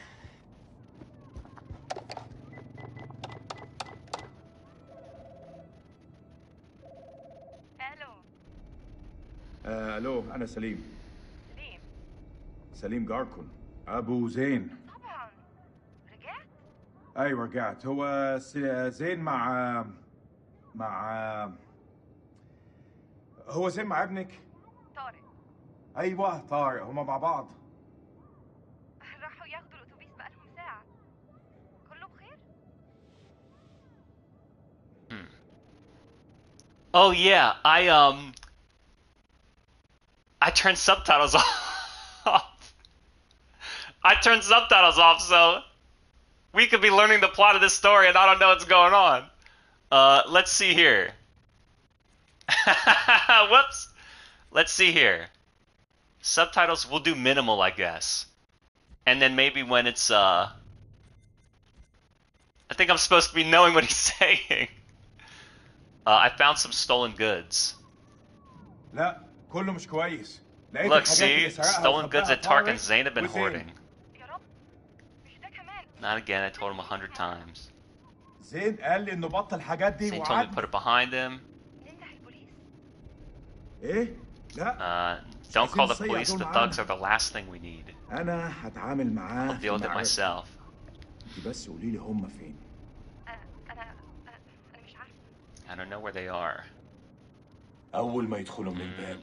الو انا سليم. سليم جاركون ابو زين. طبعا رجعت؟ ايوه رجعت. هو زين مع هو زين مع ابنك؟ طارق. ايوه طارق، هما مع بعض. راحوا ياخدوا الاتوبيس بقالهم ساعة. كله بخير؟ Oh yeah, I turned subtitles off. I turned subtitles off so we could be learning the plot of this story and I don't know what's going on. Let's see here. Whoops. Let's see here. Subtitles, we'll do minimal, I guess. And then maybe when it's, I think I'm supposed to be knowing what he's saying. I found some stolen goods. لا كله مش كويس. Look, see? Stolen goods that Tark and Zane have been hoarding. Not again, I told him 100 times. زين قال لي انه بطل الحاجات دي Zane told me to put it behind him. ايه؟ لا. Don't call the police, the thugs are the last thing we need. انا هتعامل معاه. I'll deal with it myself. انت بس قولي لي هم فين. أنا مش عارفة. I don't know where they are. أول ما يدخلوا من الباب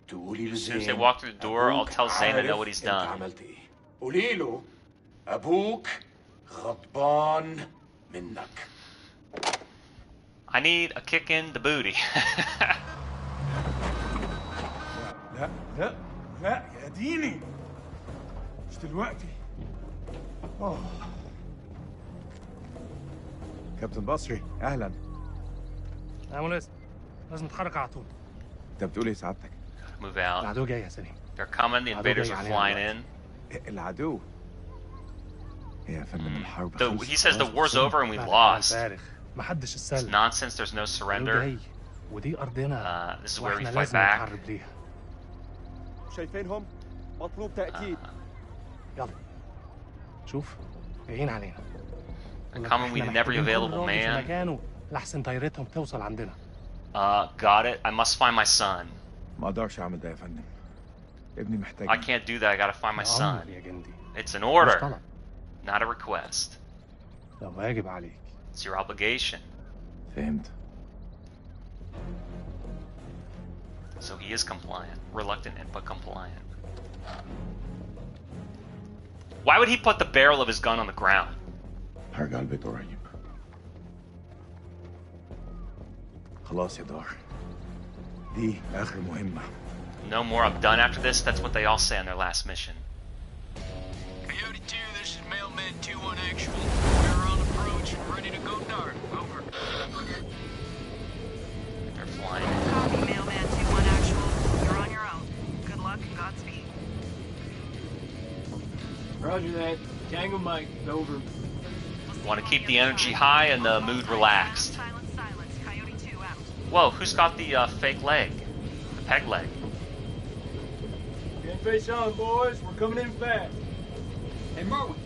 تقولي As soon as لزين they walk through the door, I'll tell Zane to know what he's أنت done. عملت إيه. قولي له أبوك غضبان منك. I need a kick in the booty. لا لا لا يا ديني مش دلوقتي. كابتن بصري اهلا. يا مناسب لازم نتحرك على طول. انت بتقول ايه سعادتك؟ Move out. العدو جاي يا سليم. They're coming, the invaders are flying in. العدو. يا فندم الحرب He says the war's over and we lost. محدش It's السلم. nonsense, there's no surrender. ودي أرضنا. This is where we واحنا fight لازم back. نحارب ليها. شايفينهم؟ مطلوب تأكيد. يلا. شوف جايين علينا. They're coming, we need every available man. مكانه لحسن طيارتهم توصل عندنا. Got it. I must find my son. ما اقدرش اعمل ده يا فندم. ابني محتاج. I can't do that. I gotta find my son. يا جندي. It's an order, not a request. ده واجب عليك. It's your obligation. فهمت. So he is compliant, reluctant but compliant. Why would he put the barrel of his gun on the ground? هرجع البيت قريب. خلاص يا دار. دي آخر مهمة. No more. I'm done after this. That's what they all say on their last mission. Coyote 2, this is Mailman 2-1 actual. We're on approach and ready to go dark. Over. They're flying. Copy, Mailman 2-1 actual. You're on your own. Good luck and Godspeed. Roger that. Tango Mike, over. Want to keep the energy high and the mood relaxed. Silence. Coyote 2 out. Whoa, who's got the fake leg? The peg leg. Get face on, boys. We're coming in fast. Hey, Merwin.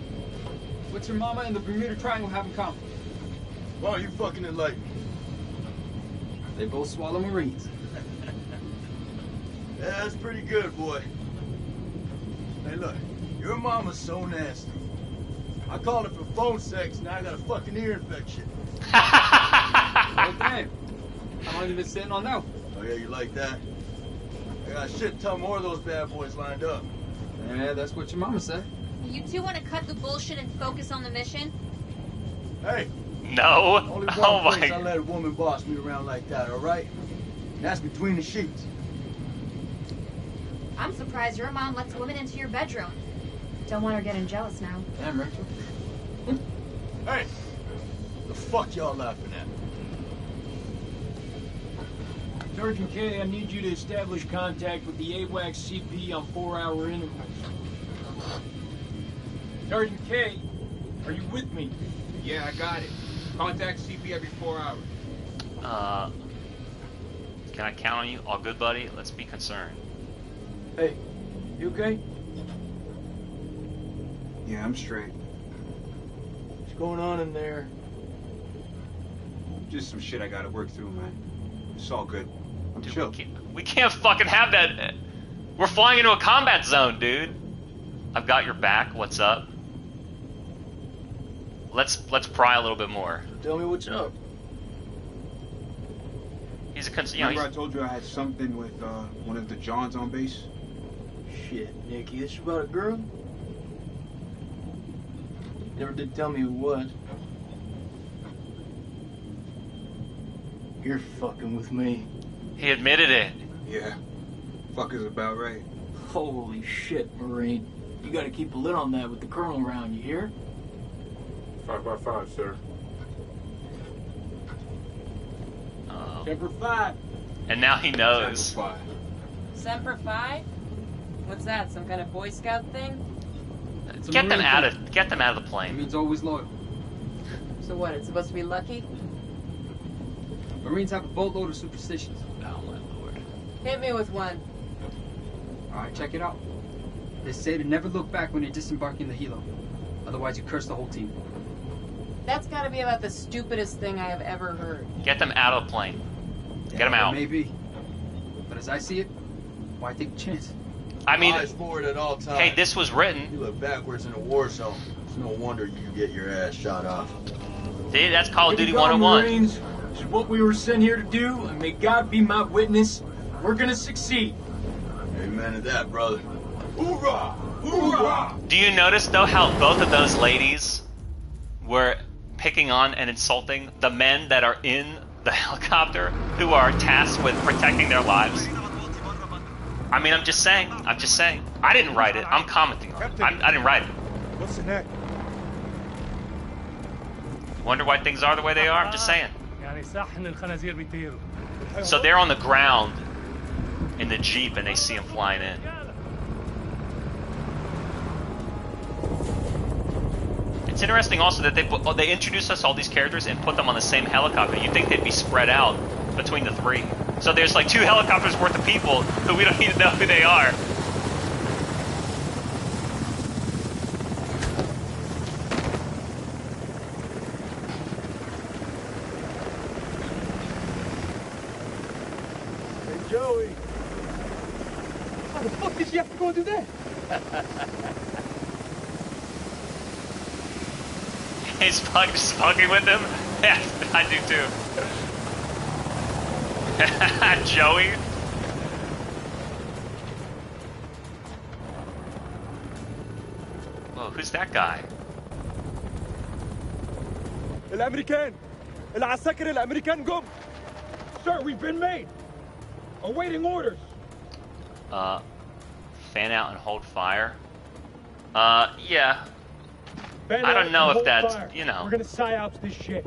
What's your mama and the Bermuda Triangle have in common? Well, you fucking enlighten me. They both swallow Marines. Yeah, that's pretty good, boy. Hey, look. Your mama's so nasty. I called her for phone sex, now I got a fucking ear infection. Okay. How long have you been sitting on now? Oh, yeah, you like that? I got a shit ton more of those bad boys lined up. Yeah, that's what your mama said. You two want to cut the bullshit and focus on the mission? Hey. No. Only one Oh place my. I let a woman boss me around like that, all right? And that's between the sheets. I'm surprised your mom lets women into your bedroom. Don't want her getting jealous now. Damn, Rachel. Hey. The fuck y'all laughing at? Sergeant K, I need you to establish contact with the AWACS CP on 4-hour intervals. Sergeant K, are you with me? Yeah, I got it. Contact CP every 4 hours. Can I count on you? All good, buddy? Let's be concerned. Hey, you okay? Yeah, I'm straight. What's going on in there? Just some shit I gotta work through, man. It's all good. I'm Dude, chill. we can't fucking have that. We're flying into a combat zone, dude. I've got your back. What's up? Let's pry a little bit more. Tell me what's up. He's a Remember I told you I had something with one of the Johns on base? Shit, Nicky, this about a girl? Never did tell me who it was. You're fucking with me. He admitted it. Yeah. Fuck is about right. Holy shit, Marine. You gotta keep a lid on that with the colonel around, you hear? 5 by 5, sir. Semper Fi. And now he knows. Semper Fi? What's that? Some kind of Boy Scout thing? Get them out of the It plane. means always loyal. So what? It's supposed to be lucky? Marines have a boatload of superstitions. Oh my lord. Hit me with one. Alright, check it out. They say to never look back when you're disembarking the helo. Otherwise you curse the whole team. That's gotta be about the stupidest thing I have ever heard. Get them out of the plane. Get them out. Maybe. But as I see it, why take a chance? I mean, Eyes forward at all times. hey, this was written. You look backwards in a war zone. It's no wonder you get your ass shot off. See, that's Call of Here we Duty go, 101. Marines. This is what we were sent here to do, and may God be my witness. We're gonna succeed. Amen to that, brother. Hoorah! Hoorah! Do you notice though how both of those ladies were picking on and insulting the men that are in the helicopter who are tasked with protecting their lives? I mean, I'm just saying. I didn't write it. I'm commenting on it. I didn't write it. What's the neck? Wonder why things are the way they are? I'm just saying. So they're on the ground in the Jeep and they see him flying in. It's interesting also that they introduced us all these characters and put them on the same helicopter. You'd think they'd be spread out between the three. So there's like 2 helicopters worth of people who we don't even know who they are. Hey, Joey. How the fuck did you have to go do that? He's just fucking with him? Yeah, I do too. Joey? Whoa, who's that guy? الأمريكان العساكر الأمريكان جم. Sir, we've been made. Awaiting orders. Fan out and hold fire? Yeah. Fan I don't out know and if hold that's, fire. you know. We're gonna psyops this shit.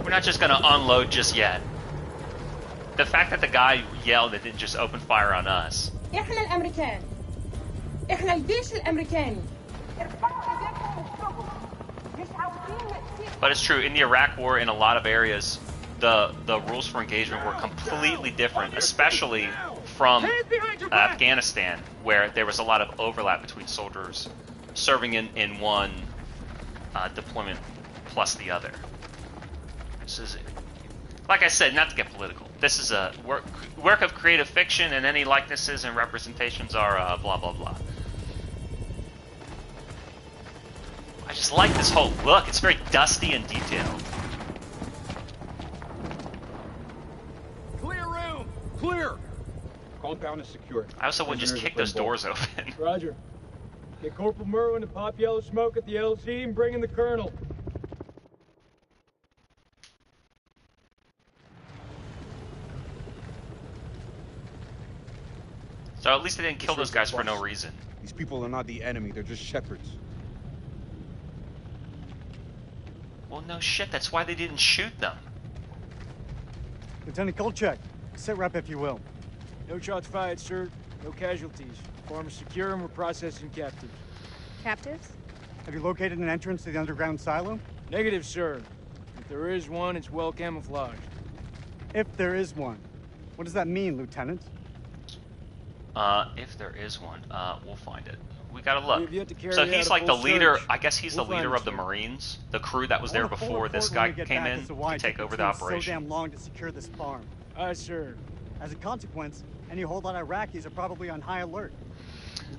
We're not just gonna unload just yet. The fact that the guy yelled and didn't just open fire on us. إحنا الأمريكان. إحنا الجيش الأمريكاني. But it's true, in the Iraq War, in a lot of areas, the rules for engagement were completely different, especially from Afghanistan, where there was a lot of overlap between soldiers serving in one deployment plus the other. This is, like I said, not to get political, this is a work of creative fiction, and any likenesses and representations are blah blah blah. I just like this whole look. It's very dusty and detailed. Clear room. Clear. Compound is secure. I also wouldn't just Prisoners kick are those playing doors open. Roger. Get Corporal Merwin to pop yellow smoke at the LZ and bring in the Colonel. So at least they didn't kill those guys for no reason. These people are not the enemy, they're just shepherds. Well, no shit, that's why they didn't shoot them. Lieutenant Kolchak, sit rep if you will. No shots fired, sir. No casualties. Farm is secure and we're processing captives. Captives? Have you located an entrance to the underground silo? Negative, sir. If there is one, it's well camouflaged. If there is one. What does that mean, Lieutenant? If there is one, we'll find it. We gotta look. We've yet to carry So out he's a like the full leader, search. I guess he's We'll the leader find of the it, sir. Marines, the crew that was there before this guy came in to take over the So operation. damn long to secure this farm. Aye, sir. As a consequence, any holdout Iraqis are probably on high alert.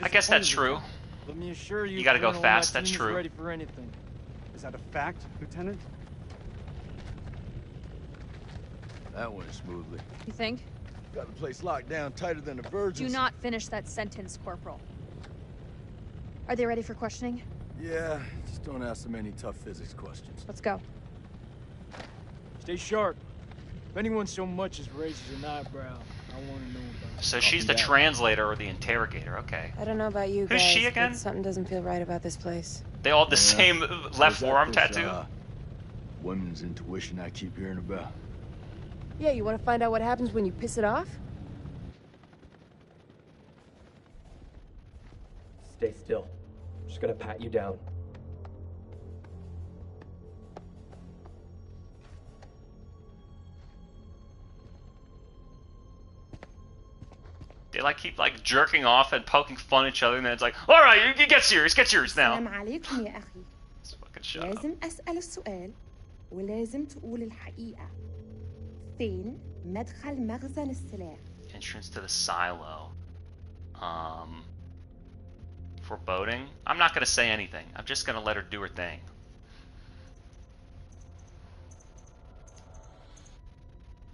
I guess that's true. Let me assure you, You gotta go Colonel, fast, my that's team is true. ready for anything. Is that a fact, Lieutenant? That went smoothly. You think? Got the place locked down tighter than a virgin. Do not finish that sentence, Corporal. Are they ready for questioning? Yeah, just don't ask them any tough physics questions. Let's go. Stay sharp. If anyone so much as raises an eyebrow, I want to know about it. So she's the translator or the interrogator, okay. I don't know about you Who's guys, she again? but something doesn't feel right about this place. They all have the Yeah. same Is left that forearm this, tattoo? Women's intuition I keep hearing about. Yeah, you want to find out what happens when you piss it off? Stay still. I'm just gonna pat you down. They like keep like jerking off and poking fun at each other, and then it's like, all right, you get serious now. السلام عليكم يا أخي. Fucking shut up. لازم أسأل السؤال ولازم تقول الحقيقة. فين مدخل مخزن السلاح؟ Entrance to the silo. Foreboding. I'm not gonna say anything. I'm just gonna let her do her thing.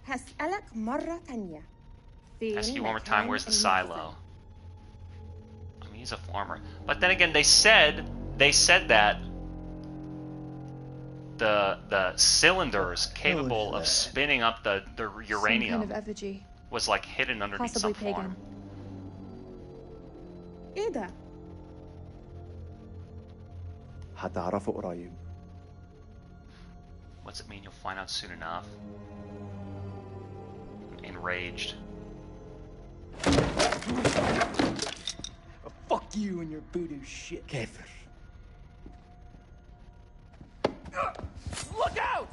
هسألك مرة تانية. Ask فين you one more time. مكان Where's the المخزن؟ silo? I mean, he's a farmer. But then again, they said that the cylinders capable of spinning up the uranium Some kind of effigy. was like hidden underneath Possibly some pagan. farm. إيه ده؟ هتعرفوا قريب. What's it mean? You'll find out soon enough. Enraged. Oh, fuck you and your voodoo shit. كافر. Look out!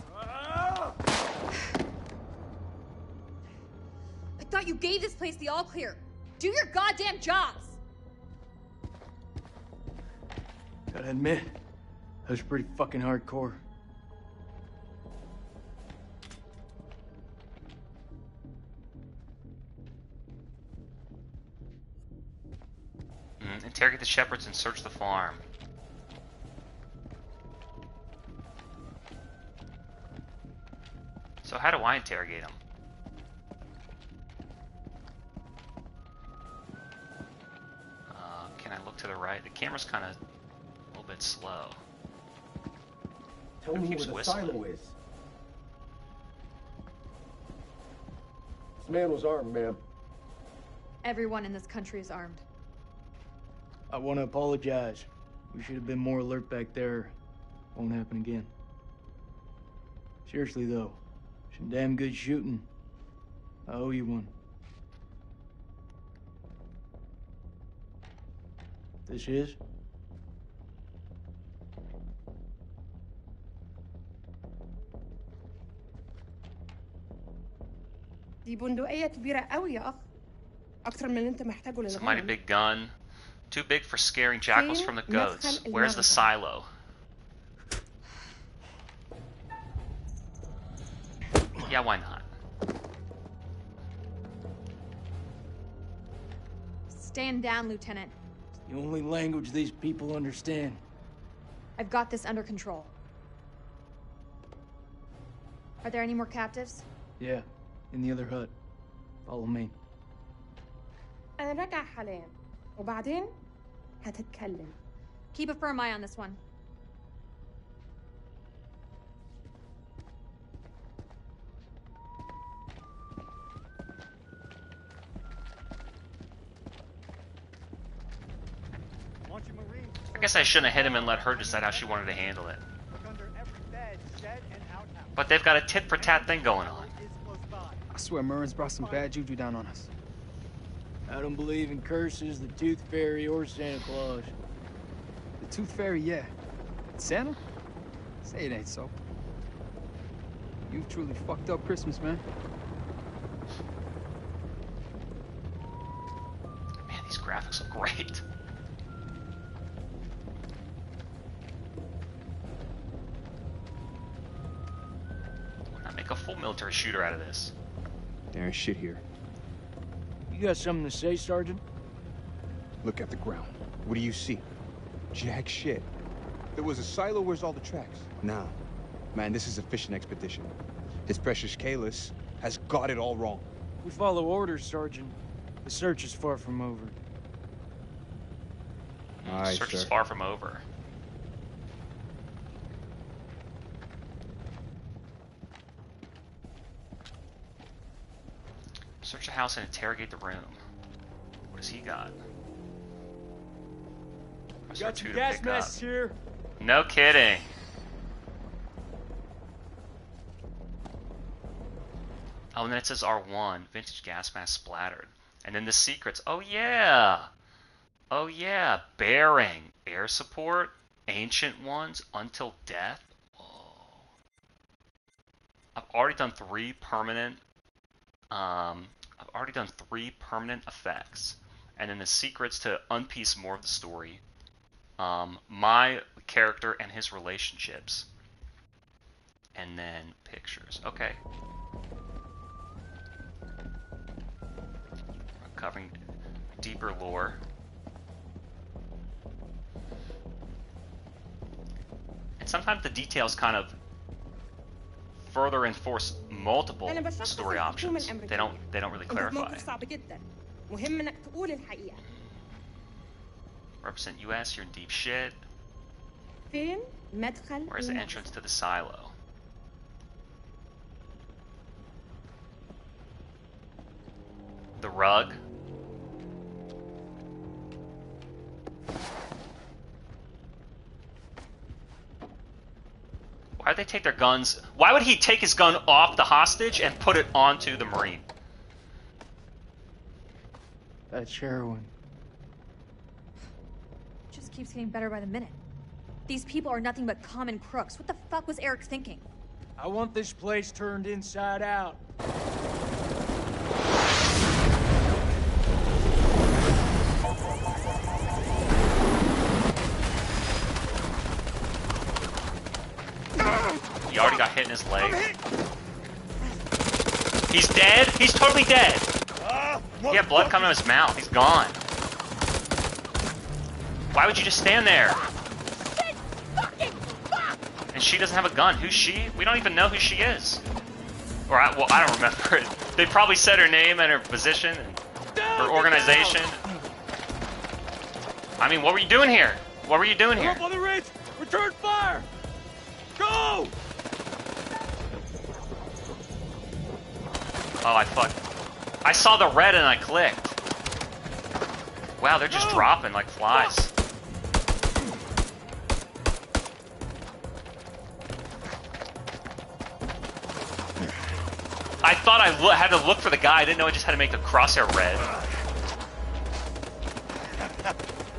I thought you gave this place the all clear. Do your goddamn jobs! Gotta admit, that was pretty fucking hardcore. Interrogate the shepherds and search the farm. So how do I interrogate them? Can I look to the right? The camera's kind of a little bit slow. Tell Who me keeps where the whistling? silo is. This man was armed, ma'am. Everyone in this country is armed. I want to apologize. We should have been more alert back there. Won't happen again. Seriously, though. Some damn good shooting. I owe you one. This is? دي بندقية كبيرة قوي يا أخ. أكتر من اللي أنت محتاجه It's a mighty للغنم. big gun. Too big for scaring jackals from the goats. Where's the silo? Yeah, why not? Stand down, Lieutenant. The only language these people understand. I've got this under control. Are there any more captives? Yeah, in the other hut. Follow me. أنا راجعة حاليا وبعدين هتتكلم. Keep a firm eye on this one. I guess I shouldn't have hit him and let her decide how she wanted to handle it. But they've got a tit-for-tat thing going on. I swear Murren's brought some bad juju down on us. I don't believe in curses, the Tooth Fairy, or Santa Claus. The Tooth Fairy, yeah. Santa? Say it ain't so. You've truly fucked up Christmas, man. Man, these graphics look great. Why not make a full military shooter out of this? There ain't shit here. You got something to say, Sergeant? Look at the ground. What do you see? Jack shit. There was a silo, where's all the tracks? Nah. Man, this is a fishing expedition. His precious Kalis has got it all wrong. We follow orders, Sergeant. The search is far from over. Aye, Search sir. is far from over. Search the house and interrogate the room. What does he got? Press Got R2 some to gas pick masks up. here. No kidding. Oh, and then it says R1, vintage gas mask splattered. And then the secrets. Oh yeah. Oh yeah. Bearing, air support, ancient ones, until death. Whoa. I've already done 3 permanent. I've already done 3 permanent effects, and then the secrets to unpiece more of the story. My character and his relationships, and then pictures. Okay. Covering deeper lore. And sometimes the details kind of further enforce multiple story options. They don't really clarify. Represent US, you're in deep shit. Where's the entrance to the silo? The rug. Why'd they take their guns? Why would he take his gun off the hostage and put it onto the Marine? That's heroin. It just keeps getting better by the minute. These people are nothing but common crooks. What the fuck was Eric thinking? I want this place turned inside out. He already got hit in his leg. He's dead? He's totally dead. He had blood coming out of his mouth. He's gone. Why would you just stand there? And she doesn't have a gun. Who's she? We don't even know who she is. Or, I don't remember it. They probably said her name and her position and her organization. I mean, what were you doing here? What were you doing here? Up on the ridge! Return fire! Go! Oh, I fucked. I saw the red and I clicked. Wow, they're just dropping like flies. I thought I had to look for the guy. I didn't know I just had to make the crosshair red.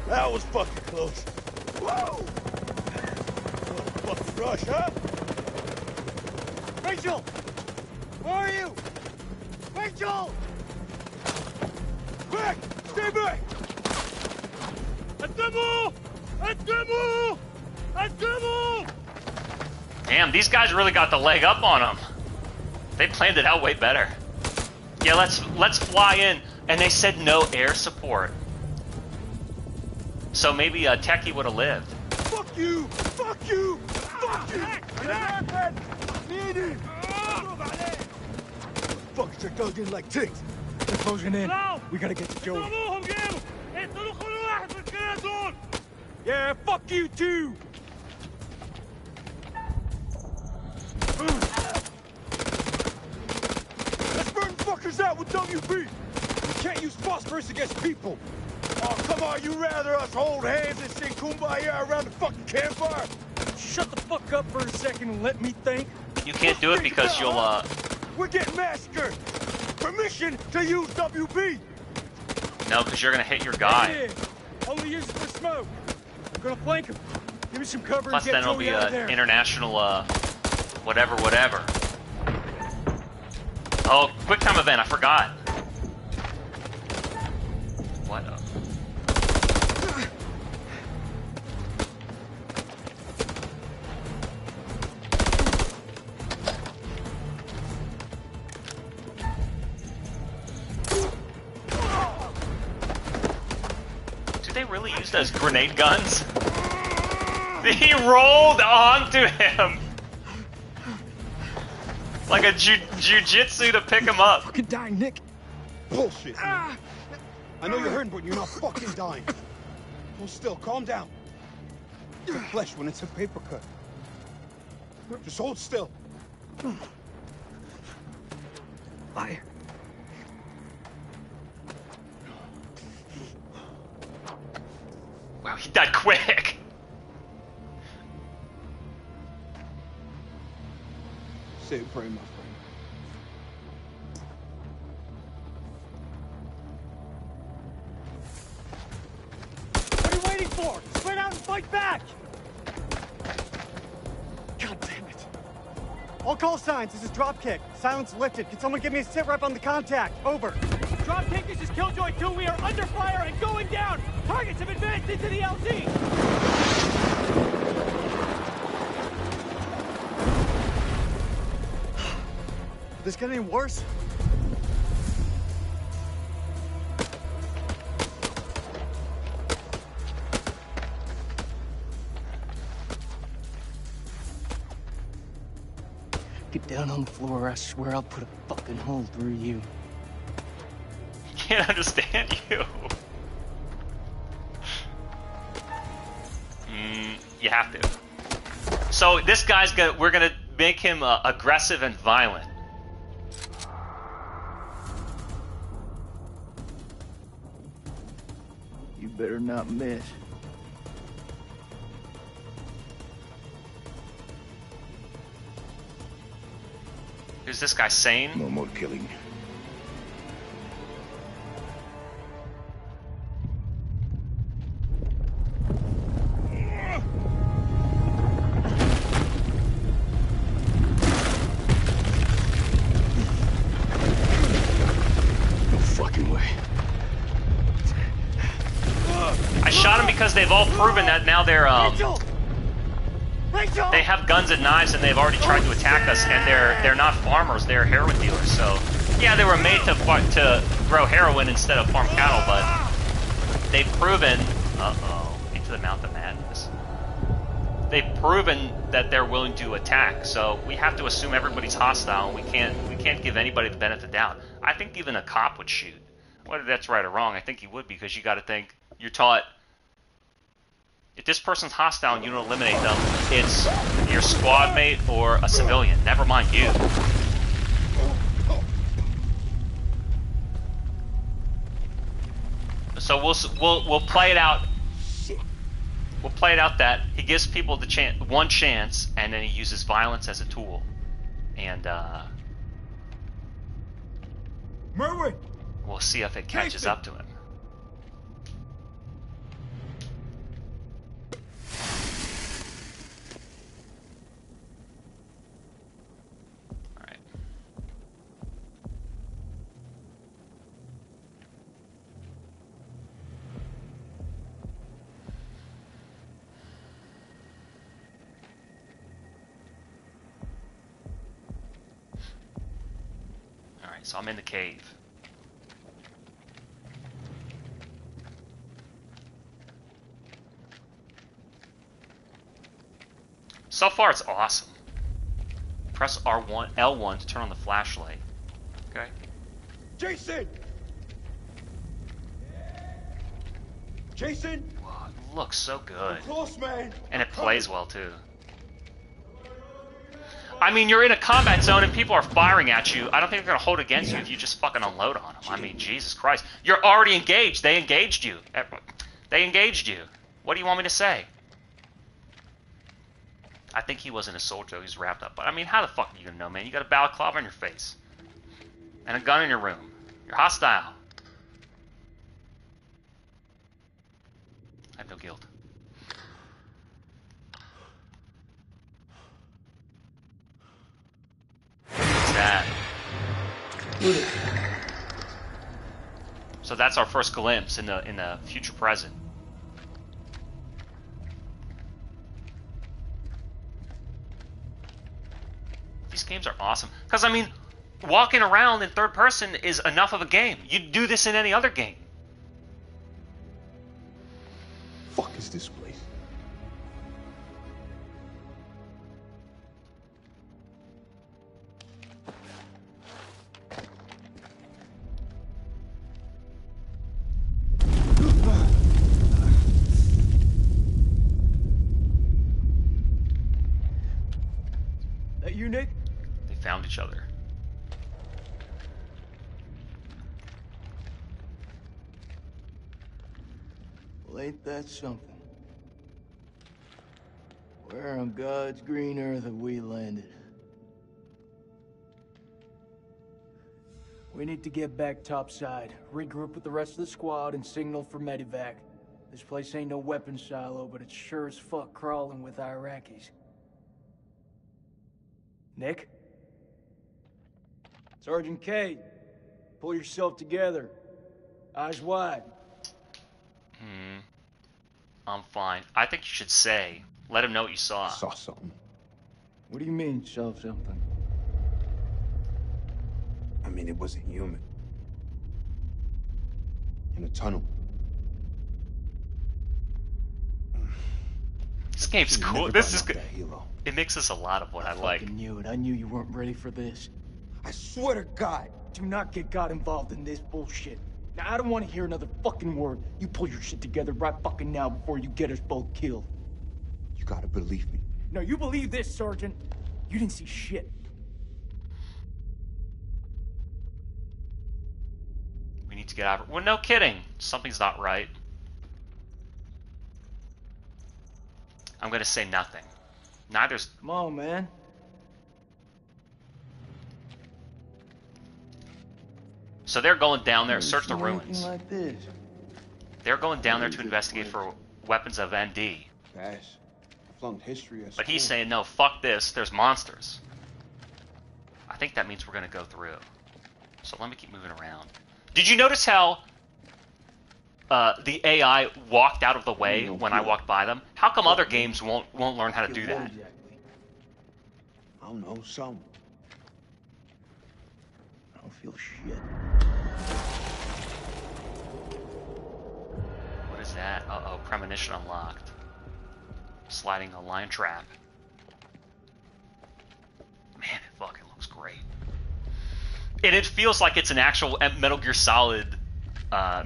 That was fucking close. Whoa! Fucking rush, huh? Rachel! Where are you? Rachel! Back! Stay back! Atemo! Atemo! Atemo! Damn, these guys really got the leg up on them. They planned it out way better. Yeah, let's fly in. And they said no air support. So maybe Techie would have lived. Fuck you! Fuck you! Fuck you! Fuckers are dug in like ticks. They're closing in. We gotta get to Joey. Yeah, fuck you too! Let's burn fuckers out with WB! You can't use phosphorus against people! Oh, come on, you rather us hold hands and sing Kumbaya around the fucking campfire? Shut the fuck up for a second and let me think. You can't do it because you'll, We're getting massacred! Permission to use WB! No, because you're gonna hit your guy. Yeah, only use it for smoke. I'm gonna flank him. Give me some cover Plus and get then it'll Joey be out of an there. international, whatever. Oh, quick time event, I forgot. What a... Do they really use those grenade guns? He rolled onto him! Like a jujitsu to pick him up. Fucking dying, Nick. Bullshit. I know you're hurting, but you're not fucking dying. Hold still, calm down. It's flesh when it's a paper cut. Just hold still. Fire. Wow, he died quick. Save and pray, my friend. What are you waiting for? Spread out and fight back! God damn it. All call signs, this is Dropkick. Silence lifted. Can someone give me a sit rep on the contact? Over. Dropkick, this is Killjoy 2. We are under fire and going down. Targets have advanced into the LZ. This get any worse? Get down on the floor, or I swear I'll put a fucking hole through you. Can't understand you. You have to. So this guy's we're gonna make him aggressive and violent. You better not miss. Is this guy sane? No more killing. No fucking way. I shot him because they've all proven that now they're they have guns and knives and they've already tried to attack us, and they're not farmers, they're heroin dealers. So yeah, they were made to grow heroin instead of farm cattle, but they've proven into the mouth of madness. They've proven that they're willing to attack. So we have to assume everybody's hostile, and we can't give anybody the benefit of the doubt. I think even a cop would shoot. Whether that's right or wrong, I think he would, because you got to think, you're taught, if this person's hostile and you don't eliminate them, it's your squad mate or a civilian. Never mind you. So we'll play it out. We'll play it out that he gives people the one chance, and then he uses violence as a tool, and Merwin! We'll see if it catches up to him. Alright, so I'm in the cave. So far, it's awesome. Press R1, L1 to turn on the flashlight. Okay. Jason! Jason? Wow, it looks so good. Close, man. And it plays well, too. I mean, you're in a combat zone and people are firing at you. I don't think they're going to hold against you if you just fucking unload on them. I mean, Jesus Christ. You're already engaged. They engaged you. They engaged you. What do you want me to say? I think he wasn't a soldier. He was wrapped up. But, I mean, how the fuck are you going to know, man? You got a balaclava on your face. And a gun in your room. You're hostile. I have no guilt. What's that? So that's our first glimpse in the future present. These games are awesome. Because, I mean, walking around in third person is enough of a game. You'd do this in any other game. Fuck is this place? That you, Nick? They found each other. Well, ain't that something? Where on God's green earth have we landed? We need to get back topside, regroup with the rest of the squad, and signal for medevac. This place ain't no weapons silo, but it's sure as fuck crawling with Iraqis. Nick? Sergeant K, pull yourself together. Eyes wide. I'm fine. I think you should say, let him know what you saw. I saw something. What do you mean, saw something? I mean, it wasn't human. In a tunnel. This game's cool. This is good. Helo. It mixes a lot of what I like. I knew it. I knew you weren't ready for this. I swear to God. Do not get God involved in this bullshit. Now, I don't want to hear another fucking word. You pull your shit together right fucking now before you get us both killed. You gotta believe me. No, you believe this, Sergeant. You didn't see shit. We need to get out of it. Well, no kidding. Something's not right. I'm going to say nothing. Neither's... Come on, man. So they're going down there, search the ruins. Like this. They're going down there to investigate for weapons of ND. Bash. I flunked history at But he's school. saying, no, fuck this, there's monsters. I think that means we're going to go through. So let me keep moving around. Did you notice how the AI walked out of the way when I walked by them? How come other games won't learn how to do that? I don't know, some. I don't feel shit. What is that? Uh-oh, premonition unlocked. Sliding a lion trap. Man, it fucking looks great. And it feels like it's an actual Metal Gear Solid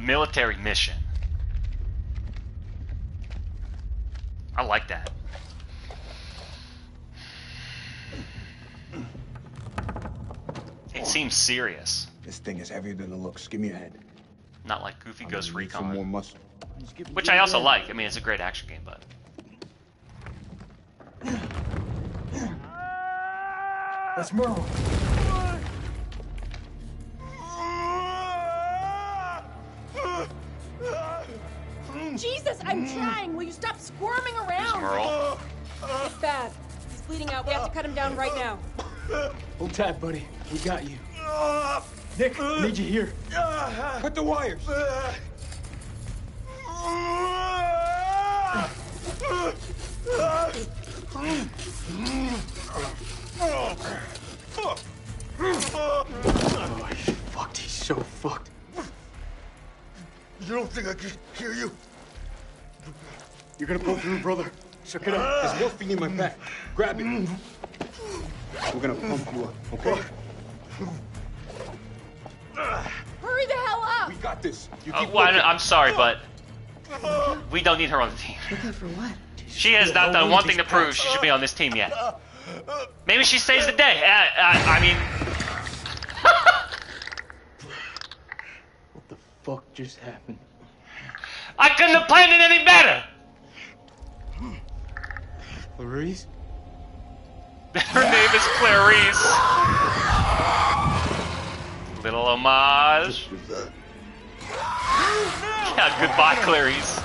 military mission. I like that. It seems serious. This thing is heavier than it looks. Give me a head. Not like Goofy Ghost Some Recon. more muscle. Which I also like. I mean, it's a great action game, but... Let's move. Jesus, I'm trying. Will you stop squirming around? Merle. It's bad. He's bleeding out. We have to cut him down right now. Hold tight, buddy. We got you. Nick, I need you here. Cut the wires. Oh, he's fucked. He's so fucked. You don't think I can hear you? You're gonna pull through, brother. Check it out. There's morphine in my back. Grab it. We're gonna pump you up, okay? Hurry the hell up! We got this. You Oh, keep well, looking. I'm sorry, but We don't need her on the team. Looking for what? She has not done one thing to prove she should be on this team yet. Maybe she saves the day. I mean... What the fuck just happened? I couldn't have planned it any better! Clarice? Her name is Clarice. Little homage. Yeah, goodbye, Clarice.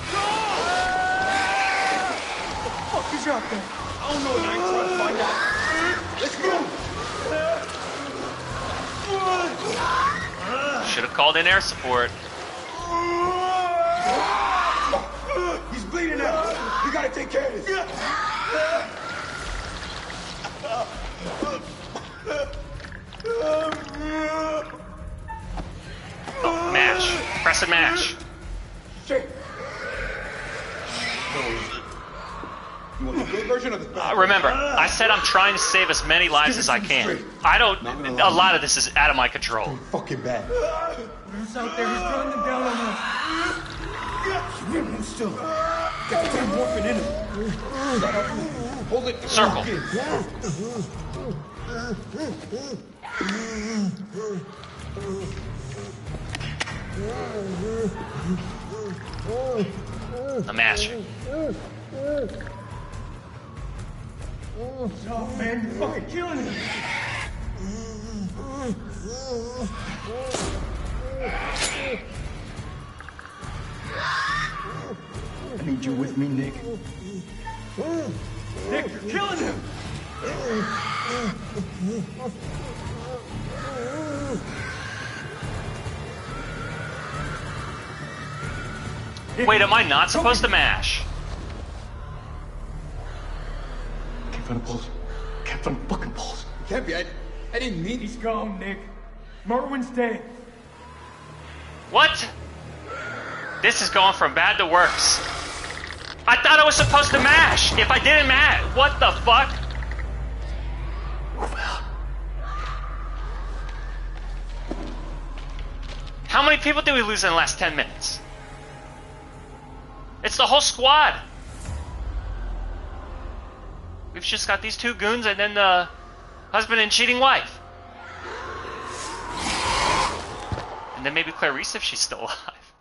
What the fuck is out there? I don't know, and I ain't trying to find out. Let's go! Should have called in air support. He's bleeding out. You gotta take care of this. Oh, mash. Press and mash. Shit. You want the good version of the bad Remember, I said I'm trying to save as many lives as I can. I don't... A lot of this is out of my control. fucking bad. Who's out there? He's throwing them down on us. Him still. Got the damn morphine in him. Hold it. Circle. A mash. Oh, man, you're fucking killing him. I need you with me, Nick. Nick, you're killing him! Wait, am I not supposed to mash? Can't find a pulse. Can't find a fucking pulse. Can't be. I didn't mean. He's gone, Nick. Merwin's dead. What? This is going from bad to worse. I thought I was supposed to mash. If I didn't mash, what the fuck? How many people did we lose in the last 10 minutes? It's the whole squad. We've just got these two goons and then the husband and cheating wife. And then maybe Clarice if she's still alive.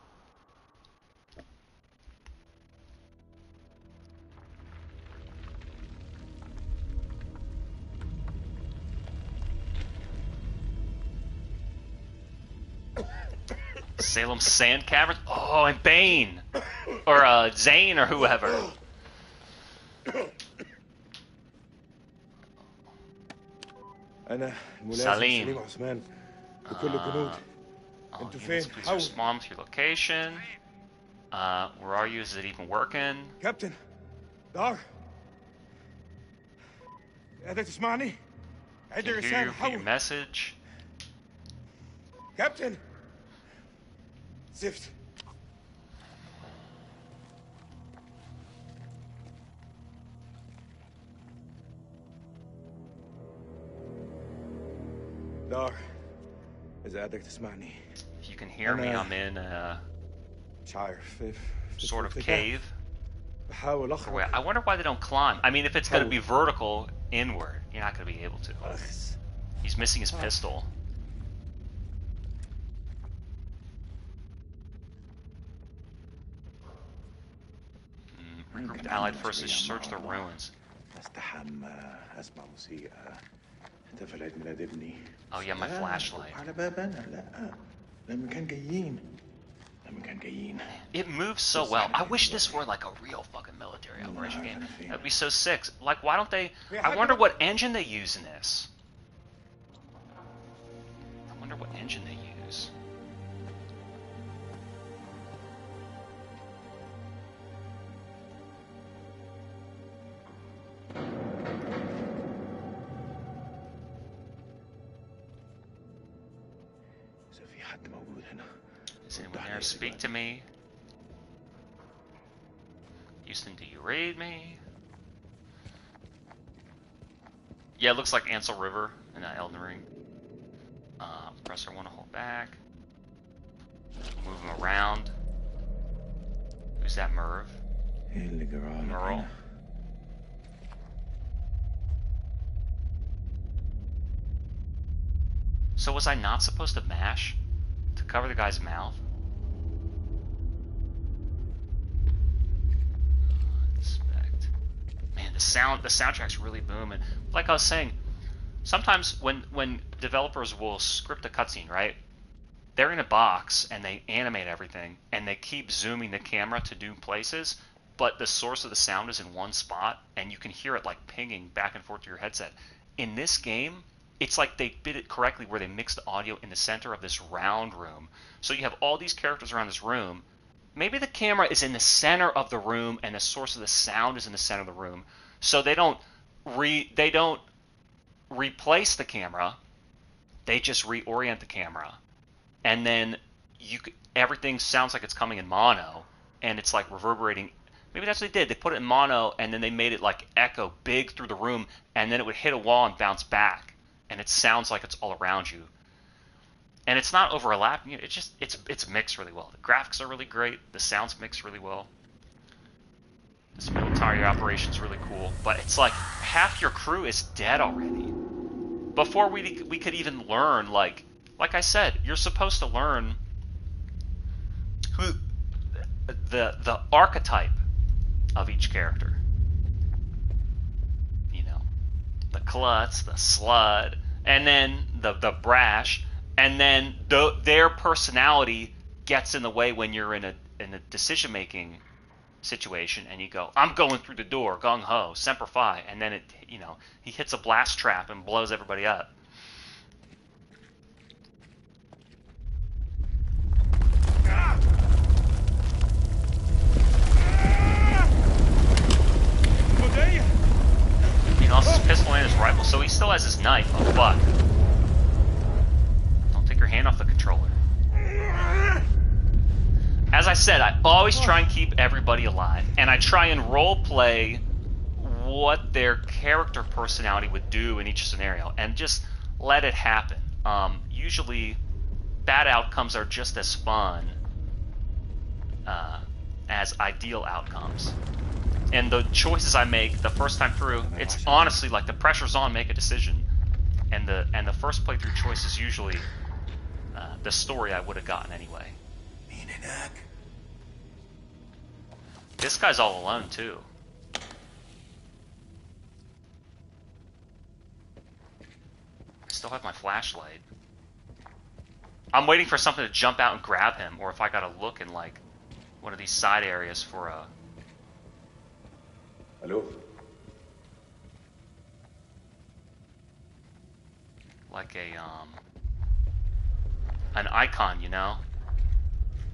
Salem Sand Caverns? Oh, and Bane! Or Zane or whoever. أنا الملازم Salim. سليم عثمان بكل الجنود. أنتوا فين؟ Please respond with your location. Where are you? Is it even working? كابتن دار قادر تسمعني؟ عندي Can hear you. رسالة Repeat your حول message. كابتن زفت دار إذا قادر تسمعني If you can hear me, I'm in a مش عارف sort of cave. بحاول Or أخرج wait, I wonder why they don't climb. I mean, if it's going to be vertical inward, you're not going to be able to. He's missing his pistol. Regroup with allied forces, search the ruins. أستحمى أسمع موسيقى احتفل عيد ميلاد ابني Oh yeah, my flashlight. على بابنا لا لما كان جايين لما كان جايين It moves so well. I wish this were like a real fucking military operation game. That'd be so sick. Like, why don't they... I wonder what engine they use in this. I wonder what engine they use. إذا في حد موجود هنا Is anyone there? Speak to me. Houston, do you raid me? Yeah, it looks like Ansel River in that Elden Ring. Press R1 to hold back. Move him around. Who's Merle. So was I not supposed to mash to cover the guy's mouth? Inspect. Man, the soundtrack's really booming. Like I was saying, sometimes when developers will script a cutscene, right? They're in a box and they animate everything and they keep zooming the camera to new places, but the source of the sound is in one spot and you can hear it like pinging back and forth to your headset. In this game, it's like they did it correctly where they mixed the audio in the center of this round room. So you have all these characters around this room. Maybe the camera is in the center of the room and the source of the sound is in the center of the room. So they don't replace the camera. They just reorient the camera. And then everything sounds like it's coming in mono, and it's like reverberating. Maybe that's what they did. They put it in mono, and then they made it like echo big through the room, and then it would hit a wall and bounce back, and it sounds like it's all around you. And it's not overlapping. It's mixed really well. The graphics are really great. The sounds mix really well. This military operation is really cool, but it's like half your crew is dead already. Before we could even learn, like I said, you're supposed to learn who the archetype of each character. You know, the klutz, the slut, and then the brash, and then their personality gets in the way when you're in a decision-making situation, and you go, I'm going through the door, gung ho, semper fi, and then he hits a blast trap and blows everybody up. He lost his pistol and his rifle, so he still has his knife. Oh fuck! Don't take your hand off the controller. As I said, I always try and keep everybody alive, and I try and role play what their character personality would do in each scenario, and just let it happen. Usually, bad outcomes are just as fun as ideal outcomes. And the choices I make the first time through, it's honestly like the pressure's on, make a decision. And the first playthrough choice is usually the story I would have gotten anyway. This guy's all alone too. I still have my flashlight. I'm waiting for something to jump out and grab him, or if I gotta look in like one of these side areas for a... Hello? Like an icon, you know?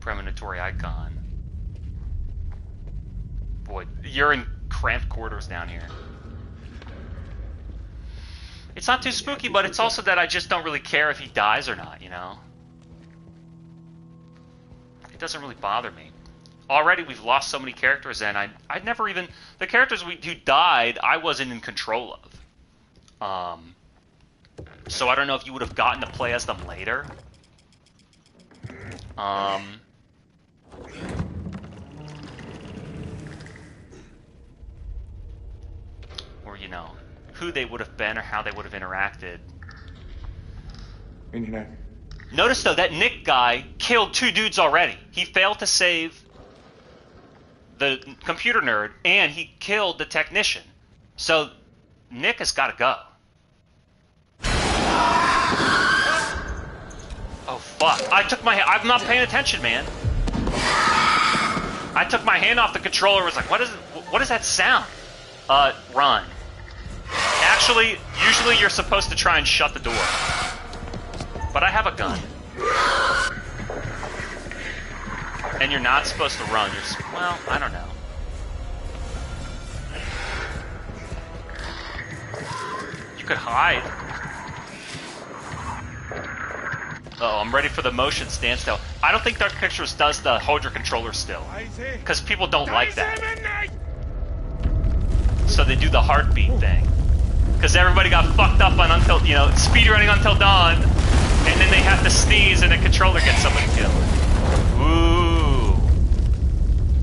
Premonitory icon. Boy, you're in cramped quarters down here. It's not too spooky, but it's also that I just don't really care if he dies or not, you know? It doesn't really bother me. Already we've lost so many characters, and I'd never even... The characters who died, I wasn't in control of. So I don't know if you would have gotten to play as them later. Or, you know, who they would have been or how they would have interacted. Notice, though, that Nick guy killed 2 dudes already. He failed to save the computer nerd, and he killed the technician. So, Nick has got to go. Oh, fuck. I'm not paying attention, man. I took my hand off the controller and was like, what is that sound? Run. Actually, usually you're supposed to try and shut the door. But I have a gun. And you're not supposed to run. Well, I don't know. You could hide. Oh, I'm ready for the motion standstill. I don't think Dark Pictures does the hold your controller still. Because people don't like that. So they do the heartbeat thing. Because everybody got fucked up on speedrunning Until Dawn. And then they have to sneeze and the controller gets somebody killed. Ooh.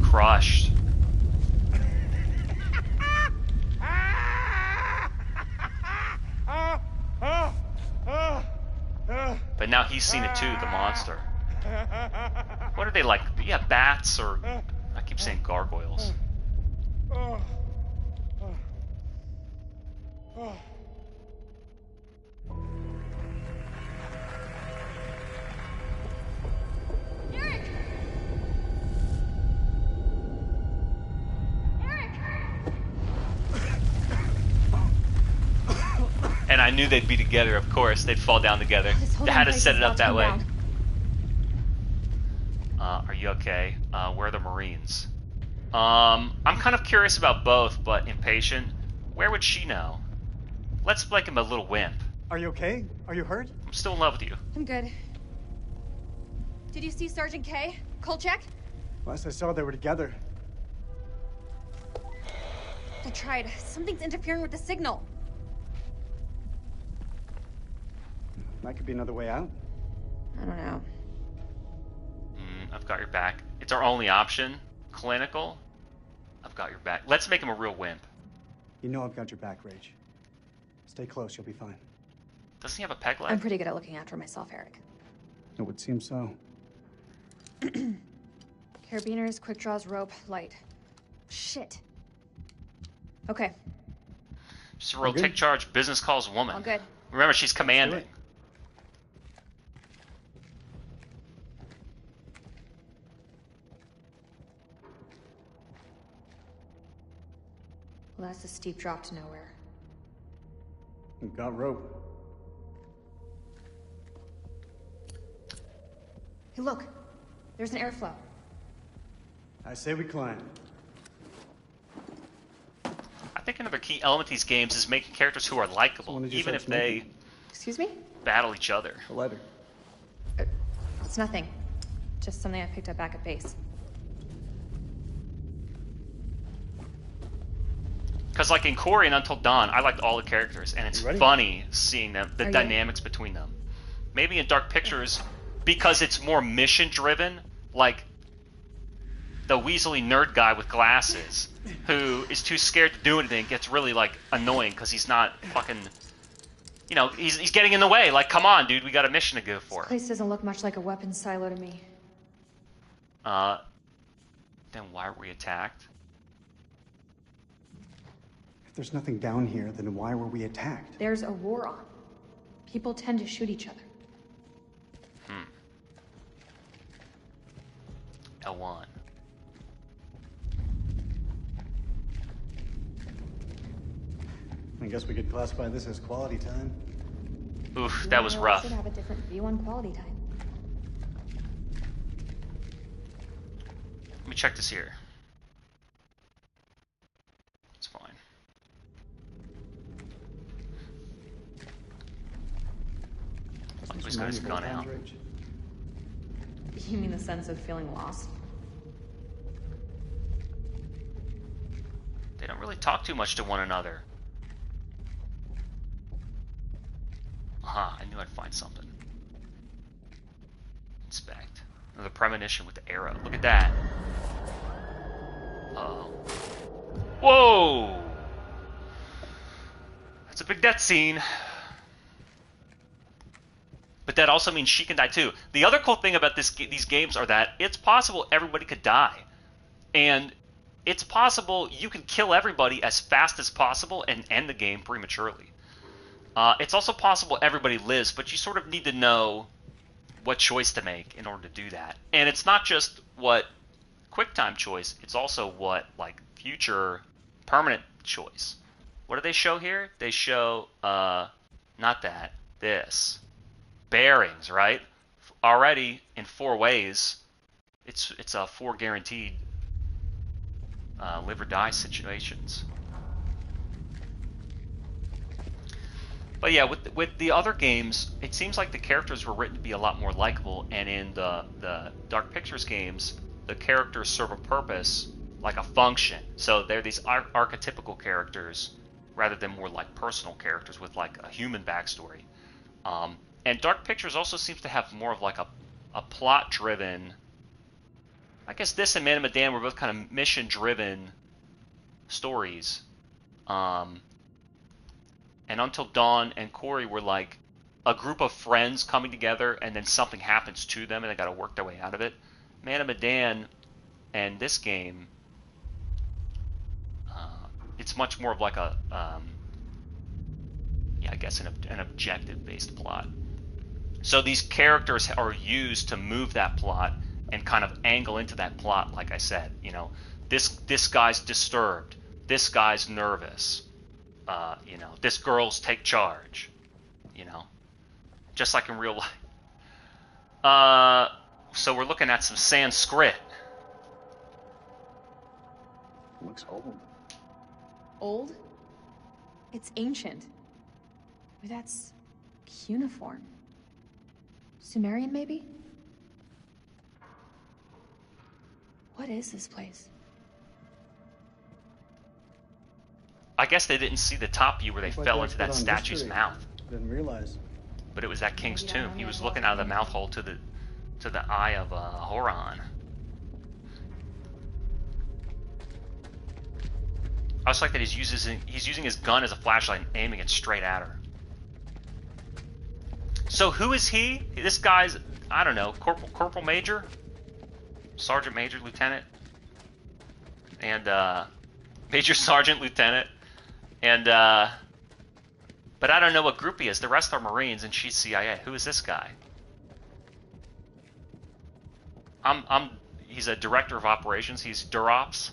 Crushed. he's seen it too, the monster. What are they like? Yeah, bats or... I keep saying gargoyles. Eric! Eric! And I knew they'd be together, of course. They'd fall down together. They had to set it up that way. Are you okay? Where are the Marines? I'm kind of curious about both, but impatient. Where would she know? Let's make him a little wimp. Are you okay? Are you hurt? I'm still in love with you. I'm good. Did you see Sergeant K? Kolchak? Last I saw, they were together. I tried. Something's interfering with the signal. That could be another way out. I don't know. I've got your back. It's our only option. Clinical. I've got your back. Let's make him a real wimp. You know I've got your back, Rage. Stay close, you'll be fine. Doesn't he have a peg leg? I'm pretty good at looking after myself, Eric. It would seem so. Carabiners, quick draws, rope, light. Shit. Okay. Just a real take charge, business calls woman. All good. Remember, she's commanding. Well, that's a steep drop to nowhere. We've got rope. Hey, look. There's an airflow. I say we climb. I think another key element of these games is making characters who are likable, even if they Excuse me? battle each other. A letter. It's nothing. Just something I picked up back at base. Because like in Corey and Until Dawn, I liked all the characters, and it's funny seeing them, the dynamics between them. Maybe in Dark Pictures, because it's more mission-driven, like the Weasley nerd guy with glasses, who is too scared to do anything, gets really, like, annoying because he's not fucking... You know, he's getting in the way. Like, come on, dude, we got a mission to go for. This place doesn't look much like a weapons silo to me. Then why were we attacked? If there's nothing down here, then why were we attacked? There's a war on. People tend to shoot each other. L1. I guess we could classify this as quality time. Oof, that was rough. Should have a different view on quality time. Let me check this here. It's fine. He's got his gun out. You mean the sense of feeling lost? They don't really talk too much to one another. Aha, I knew I'd find something. Inspect. Another premonition with the arrow. Look at that. Uh-oh. Whoa! That's a big death scene. But that also means she can die too. The other cool thing about these games are that it's possible everybody could die. And it's possible you can kill everybody as fast as possible and end the game prematurely. It's also possible everybody lives, but you sort of need to know what choice to make in order to do that. And it's not just what QuickTime choice, it's also what like future permanent choice. What do they show here? They show, not that, this. Bearings, right? Already in 4 ways, it's 4 guaranteed live or die situations. But yeah, with the other games, it seems like the characters were written to be a lot more likable, and in the Dark Pictures games, the characters serve a purpose, like a function. So they're these archetypical characters rather than more like personal characters with like a human backstory. And Dark Pictures also seems to have more of like a plot-driven... I guess this and Man of Medan were both kind of mission-driven stories. And Until Dawn and Corey were like a group of friends coming together and then something happens to them and they got to work their way out of it. Man of Medan and this game, it's much more of like a, yeah, I guess an objective-based plot. So these characters are used to move that plot and kind of angle into that plot, like I said. You know, this guy's disturbed. This guy's nervous. You know, this girl's take charge. You know, just like in real life. So we're looking at some Sanskrit. Looks old. Old? It's ancient. Or that's cuneiform. Sumerian, maybe? What is this place? I guess they didn't see the top view where they Looks like fell the into that expert on statue's history. mouth. Didn't realize. But it was that king's tomb. He was looking out of the mouth hole to the eye of Horon. I also like that he's using his gun as a flashlight and aiming it straight at her. So who is he? This guy's, I don't know, corporal major, sergeant major, lieutenant, and major sergeant lieutenant, and but I don't know what group he is. The rest are Marines and she's CIA. Who is this guy? He's a director of operations. He's Durops.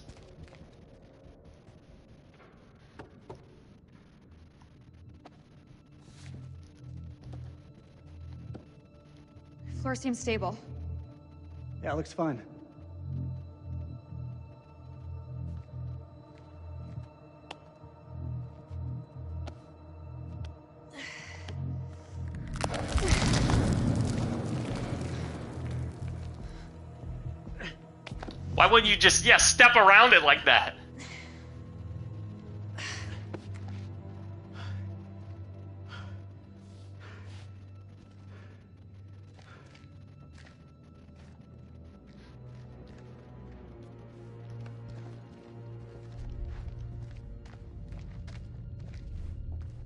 Floor seems stable. Yeah, it looks fine. Why wouldn't you just, step around it like that?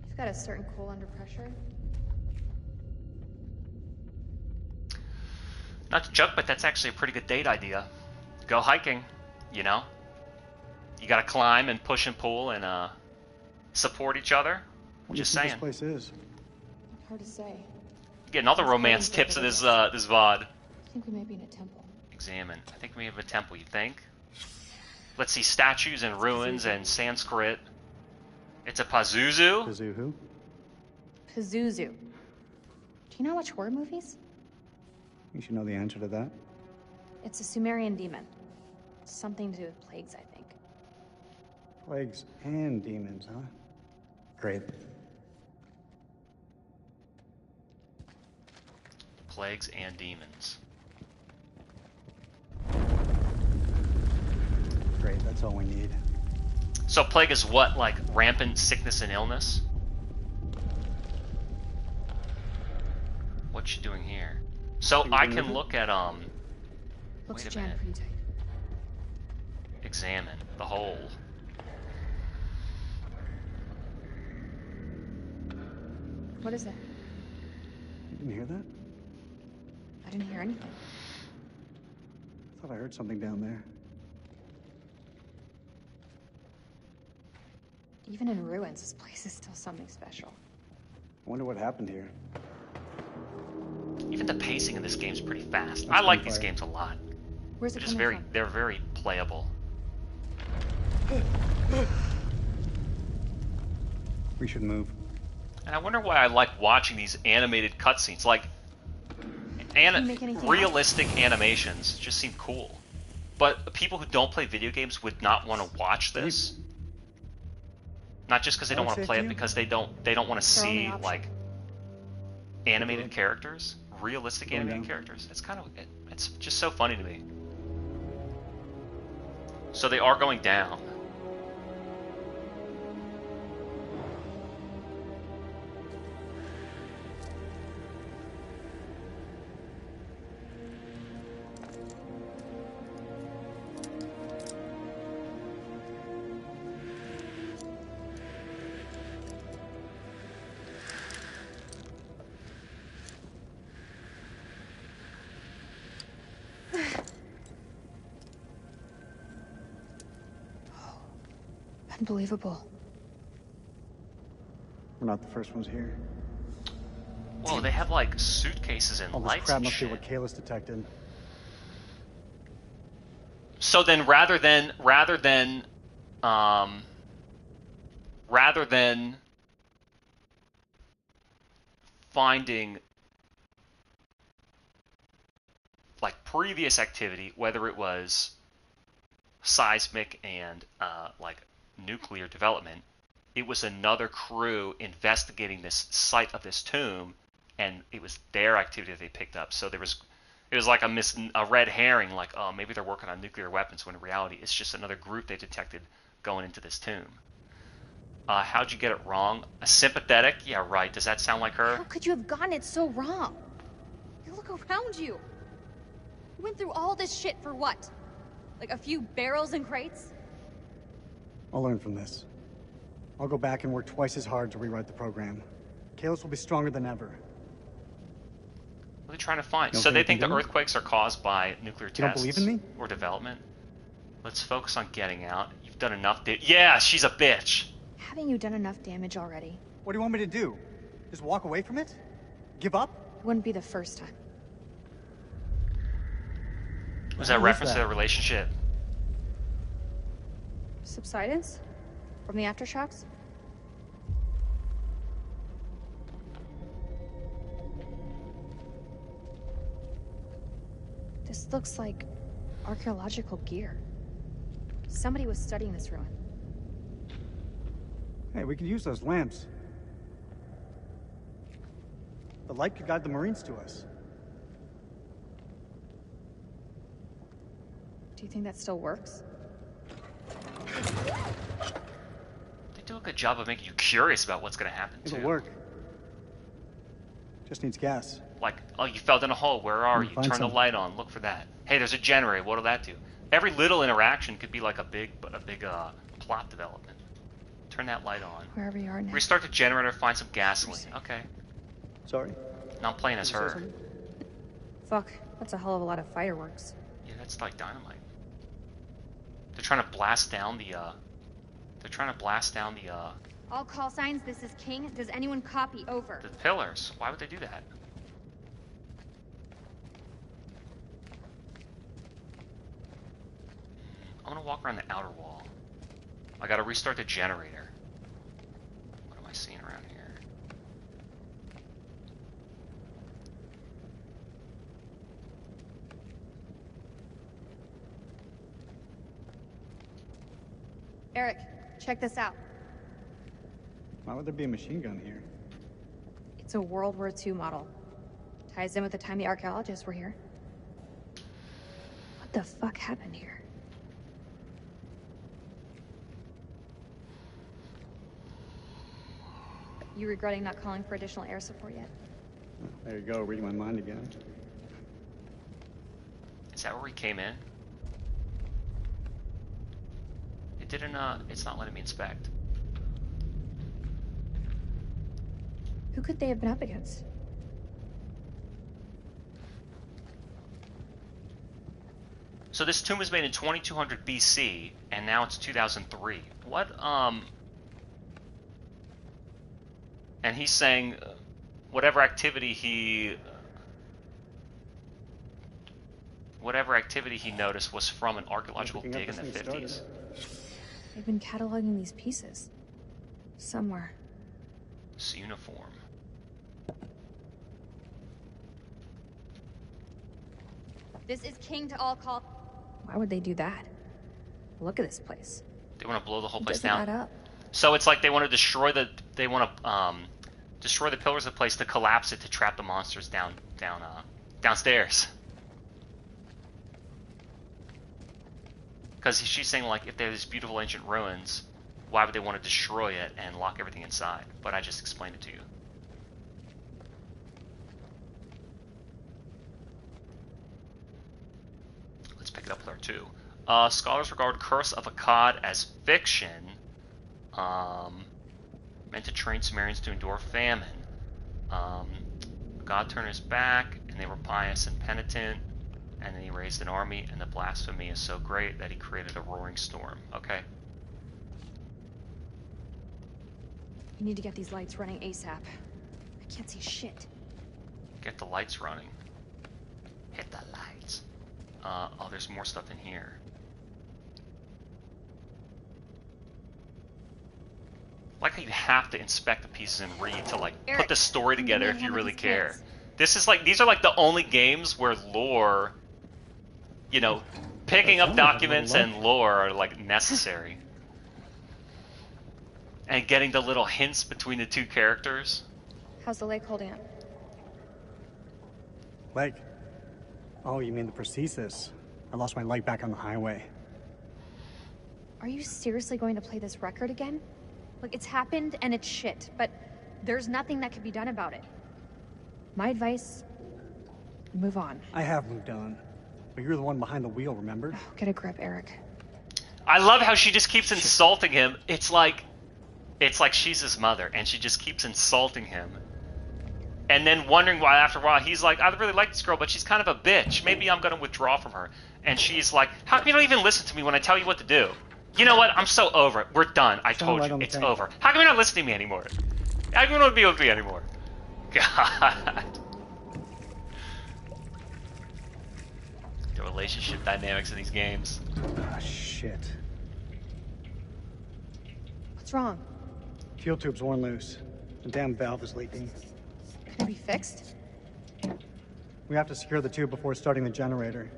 You've got a certain cool under pressure. Not to joke, but that's actually a pretty good date idea. Go hiking, you know? You gotta climb and push and pull and support each other. What do you Just think saying. this place is? Hard to say. Getting all the romance tips in this VOD. I think we may be in a temple. Examine. I think we have a temple, you think? Let's see, statues and ruins and Sanskrit. It's a Pazuzu? Pazuzu who? Pazuzu. Do you not watch horror movies? You should know the answer to that. It's a Sumerian demon. Something to do with plagues, I think. Plagues and demons, huh? Great. Plagues and demons. Great, that's all we need. So plague is what, like rampant sickness and illness? What you doing here? So I can look at Looks wait a jammed minute. pretty tight. Examine the hole. What is that? You didn't hear that? I didn't hear anything. I thought I heard something down there. Even in ruins, this place is still something special. I wonder what happened here. Even the pacing in this game is pretty fast. That's I like gunfire. these games a lot. Where's it They're just coming from? they're very playable. We should move. And I wonder why I like watching these animated cutscenes. Like, Can you make anything realistic animations just seem cool. But people who don't play video games would not want to watch this. Not just because they don't want to play it, because they don't want to see like animated characters, realistic animated characters. It's just so funny to me. So they are going down. Unbelievable. We're not the first ones here. Whoa, they have like suitcases and All this lights crap and must be shit. what Kalis detected. So then rather than finding like previous activity, whether it was seismic and like nuclear development, it was another crew investigating this site of this tomb, and it was their activity that they picked up. So it was like a red herring, like, oh, maybe they're working on nuclear weapons, when in reality it's just another group they detected going into this tomb. How'd you get it wrong? A sympathetic? Yeah, right. Does that sound like her? How could you have gotten it so wrong? You look around you. You went through all this shit for what? Like a few barrels and crates? I'll learn from this. I'll go back and work twice as hard to rewrite the program. Kalis will be stronger than ever. What are they trying to find? You So don't they think think I the can do it? earthquakes are caused by nuclear You don't tests believe in me? or development? Let's focus on getting out. You've done enough. Yeah, she's a bitch. Haven't you done enough damage already? What do you want me to do? Just walk away from it? Give up? Wouldn't be the first time. Was that a reference to their relationship? Subsidence? From the aftershocks? This looks like archaeological gear. Somebody was studying this ruin. Hey, we can use those lamps. The light could guide the Marines to us. Do you think that still works? They do a good job of making you curious about what's going to happen, too. It'll work. Just needs gas. Like, oh, you fell down a hole. Where are you? Find Turn the something. light on. Look for that. Hey, there's a generator. What'll that do? Every little interaction could be like a big plot development. Turn that light on. Wherever you are now. Restart the generator. Find some gasoline. Okay. Sorry? Now I'm playing as Did you say her. something? Fuck, that's a hell of a lot of fireworks. Yeah, that's like dynamite. They're trying to blast down the. All call signs, this is King. Does anyone copy? Over. The pillars. Why would they do that? I'm gonna walk around the outer wall. I gotta restart the generator. What am I seeing around here? Eric, check this out. Why would there be a machine gun here? It's a World War II model. Ties in with the time the archaeologists were here. What the fuck happened here? You regretting not calling for additional air support yet? There you go, reading my mind again. Is that where we came in? It didn't, it's not letting me inspect. Who could they have been up against? So this tomb was made in 2200 BC, and now it's 2003. What, and he's saying whatever activity he noticed was from an archaeological dig in the 50s. They've been cataloging these pieces. Somewhere. This uniform. This is King to all call. Why would they do that? Look at this place. They want to blow the whole place Doesn't down. add up. So it's like they want to destroy the pillars of the place to collapse it to trap the monsters downstairs. Because she's saying, like, if there's beautiful ancient ruins, why would they want to destroy it and lock everything inside? But I just explained it to you. Let's pick it up there too. Scholars regard Curse of Akkad as fiction, meant to train Sumerians to endure famine. God turned his back, and they were pious and penitent, and then he raised an army, and the blasphemy is so great that he created a roaring storm. Okay. You need to get these lights running ASAP. I can't see shit. Get the lights running. Hit the lights. Oh, there's more stuff in here. Like how you have to inspect the pieces and read to like Eric, put the story I'm together gonna if you handle really these care. kids. This is like, these are like the only games where lore, you know, picking up documents and lore are like necessary. And getting the little hints between the two characters. How's the lake holding up? Leg? Oh, you mean the prosthesis? I lost my leg back on the highway. Are you seriously going to play this record again? Look, it's happened and it's shit, but there's nothing that can be done about it. My advice, move on. I have moved on. But you're the one behind the wheel, remember? Oh, get a grip, Eric. I love how she just keeps insulting him. It's like she's his mother, and she just keeps insulting him. And then wondering why after a while, he's like, I really like this girl, but she's kind of a bitch. Maybe I'm going to withdraw from her. And she's like, how come you don't even listen to me when I tell you what to do? You know what? I'm so over it. We're done. I told you. It's over. How come you're not listening to me anymore? How come you don't be with me anymore? God. The relationship dynamics in these games. Ah, shit. What's wrong? Fuel tube's worn loose. The damn valve is leaking. Can it be fixed? We have to secure the tube before starting the generator.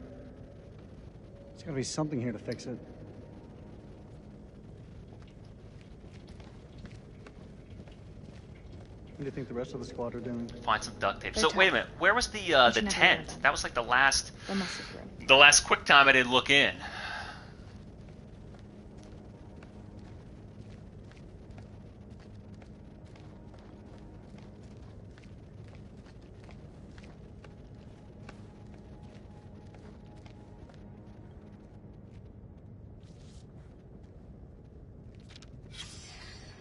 There's gotta be something here to fix it. What do you think the rest of the squad are doing? Find some duct tape. They're So tough. wait a minute, where was the Each and every tent? one of them. That was like the last There must have been. the last quick time I didn't look in.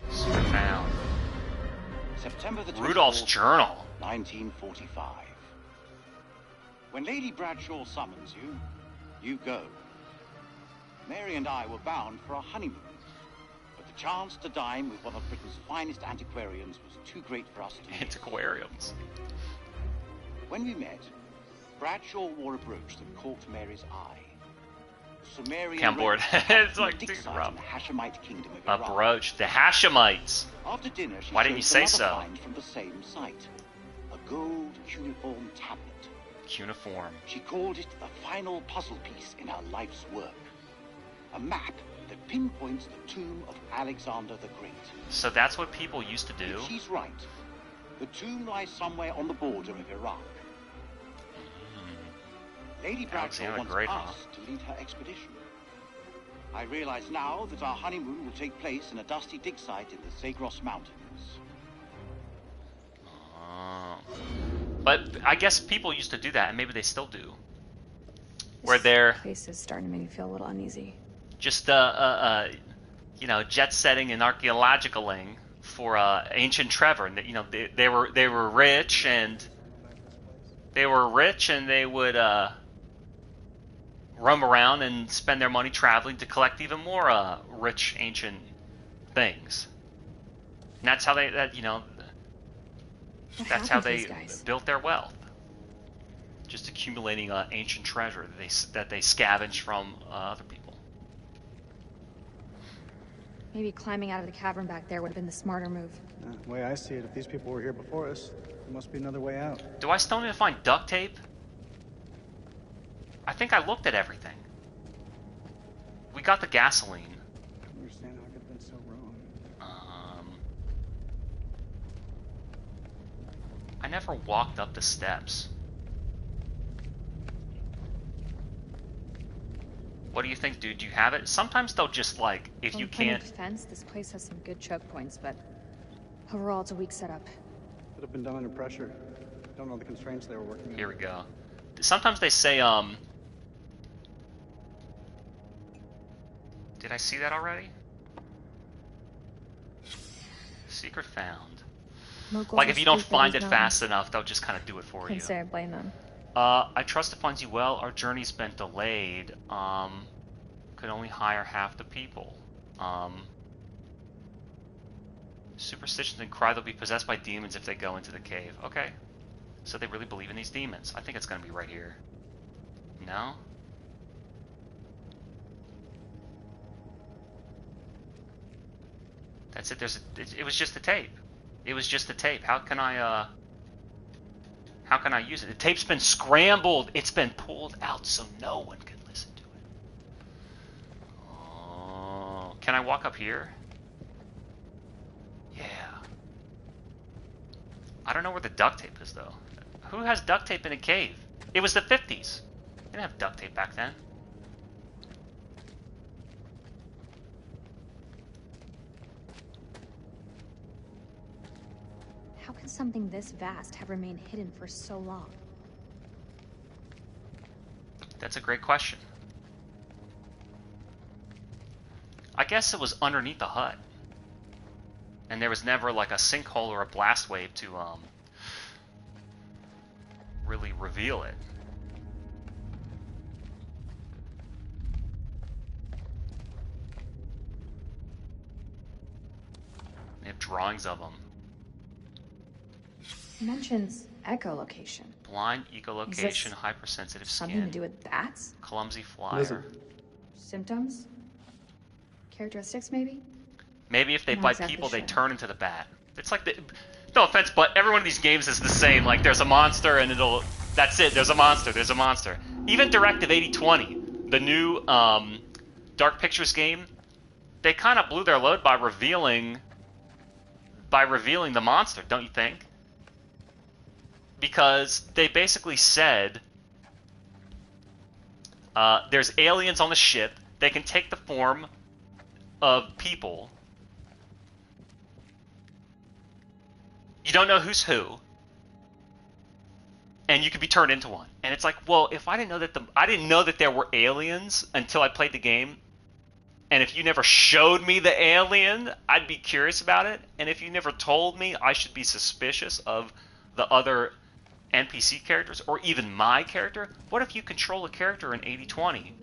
Found. September the 24th, Rudolph's journal. 1945. When Lady Bradshaw summons you, you go. Mary and I were bound for a honeymoon, but the chance to dine with one of Britain's finest antiquarians was too great for us to miss. Antiquarians. When we met, Bradshaw wore a brooch that caught Mary's eye. Sumerian I'm bored. It's like Dixite too rough. in the Hashemite kingdom of A Iraq. brooch. The Hashemites. After dinner, she Why didn't you say chose another so? find from the same site, a gold cuneiform tablet. Cuneiform. She called it the final puzzle piece in her life's work. A map that pinpoints the tomb of Alexander the Great. So that's what people used to do. If she's right, the tomb lies somewhere on the border of Iraq. Lady Bradshaw Alexander the wants Great, us huh? to lead her expedition. I realize now that our honeymoon will take place in a dusty dig site in the Zagros Mountains. But I guess people used to do that, and maybe they still do. Where they're Place is starting to make me feel a little uneasy. just you know, jet setting and archaeologicaling for ancient Trevor, and you know they were rich and they would roam around and spend their money traveling to collect even more rich ancient things. And that's how they What that's how happened to they these guys? built their wealth. Just accumulating ancient treasure that they scavenged from other people. Maybe climbing out of the cavern back there would have been the smarter move. The way I see it, if these people were here before us, there must be another way out. Do I still need to find duct tape? I think I looked at everything. We got the gasoline. I don't understand how I could have been so wrong. I never walked up the steps. What do you think, dude? Do you have it? Sometimes they'll just like, if you From can't... defense, this place has some good choke points, but overall it's a weak setup. Could have been done under pressure. Don't know the constraints they were working Here we go. Sometimes they say, did I see that already? Secret found. Locals Like will if you don't speak of find these it mountains. fast enough, they'll just kind of do it for you. Couldn't say I blame them. I trust it finds you well. Our journey's been delayed. Could only hire half the people. Superstitions and cry they'll be possessed by demons if they go into the cave. Okay. So they really believe in these demons. I think it's going to be right here. No? That's it. It was just a tape. It was just a tape. How can I use it? The tape's been scrambled. It's been pulled out so no one can listen to it. Oh, can I walk up here? Yeah. I don't know where the duct tape is, though. Who has duct tape in a cave? It was the 50s. They didn't have duct tape back then. How can something this vast have remained hidden for so long? That's a great question. I guess it was underneath the hut. And there was never like a sinkhole or a blast wave to really reveal it. They have drawings of them. It mentions echolocation. Blind echolocation, hypersensitive skin. Something to do with bats? Clumsy flyer. Listen. Symptoms? Characteristics, maybe? Maybe if they Not bite exactly people, they sure. turn into the bat. It's like no offense, but every one of these games is the same. Like there's a monster and that's it. There's a monster. There's a monster. Even Directive 8020, the new Dark Pictures game, they kind of blew their load by revealing the monster, don't you think? Because they basically said there's aliens on the ship. They can take the form of people. You don't know who's who, and you could be turned into one. And it's like, well, if I didn't know that there were aliens until I played the game, and if you never showed me the alien, I'd be curious about it. And if you never told me, I should be suspicious of the other NPC characters or even my character. What if you control a character in 8020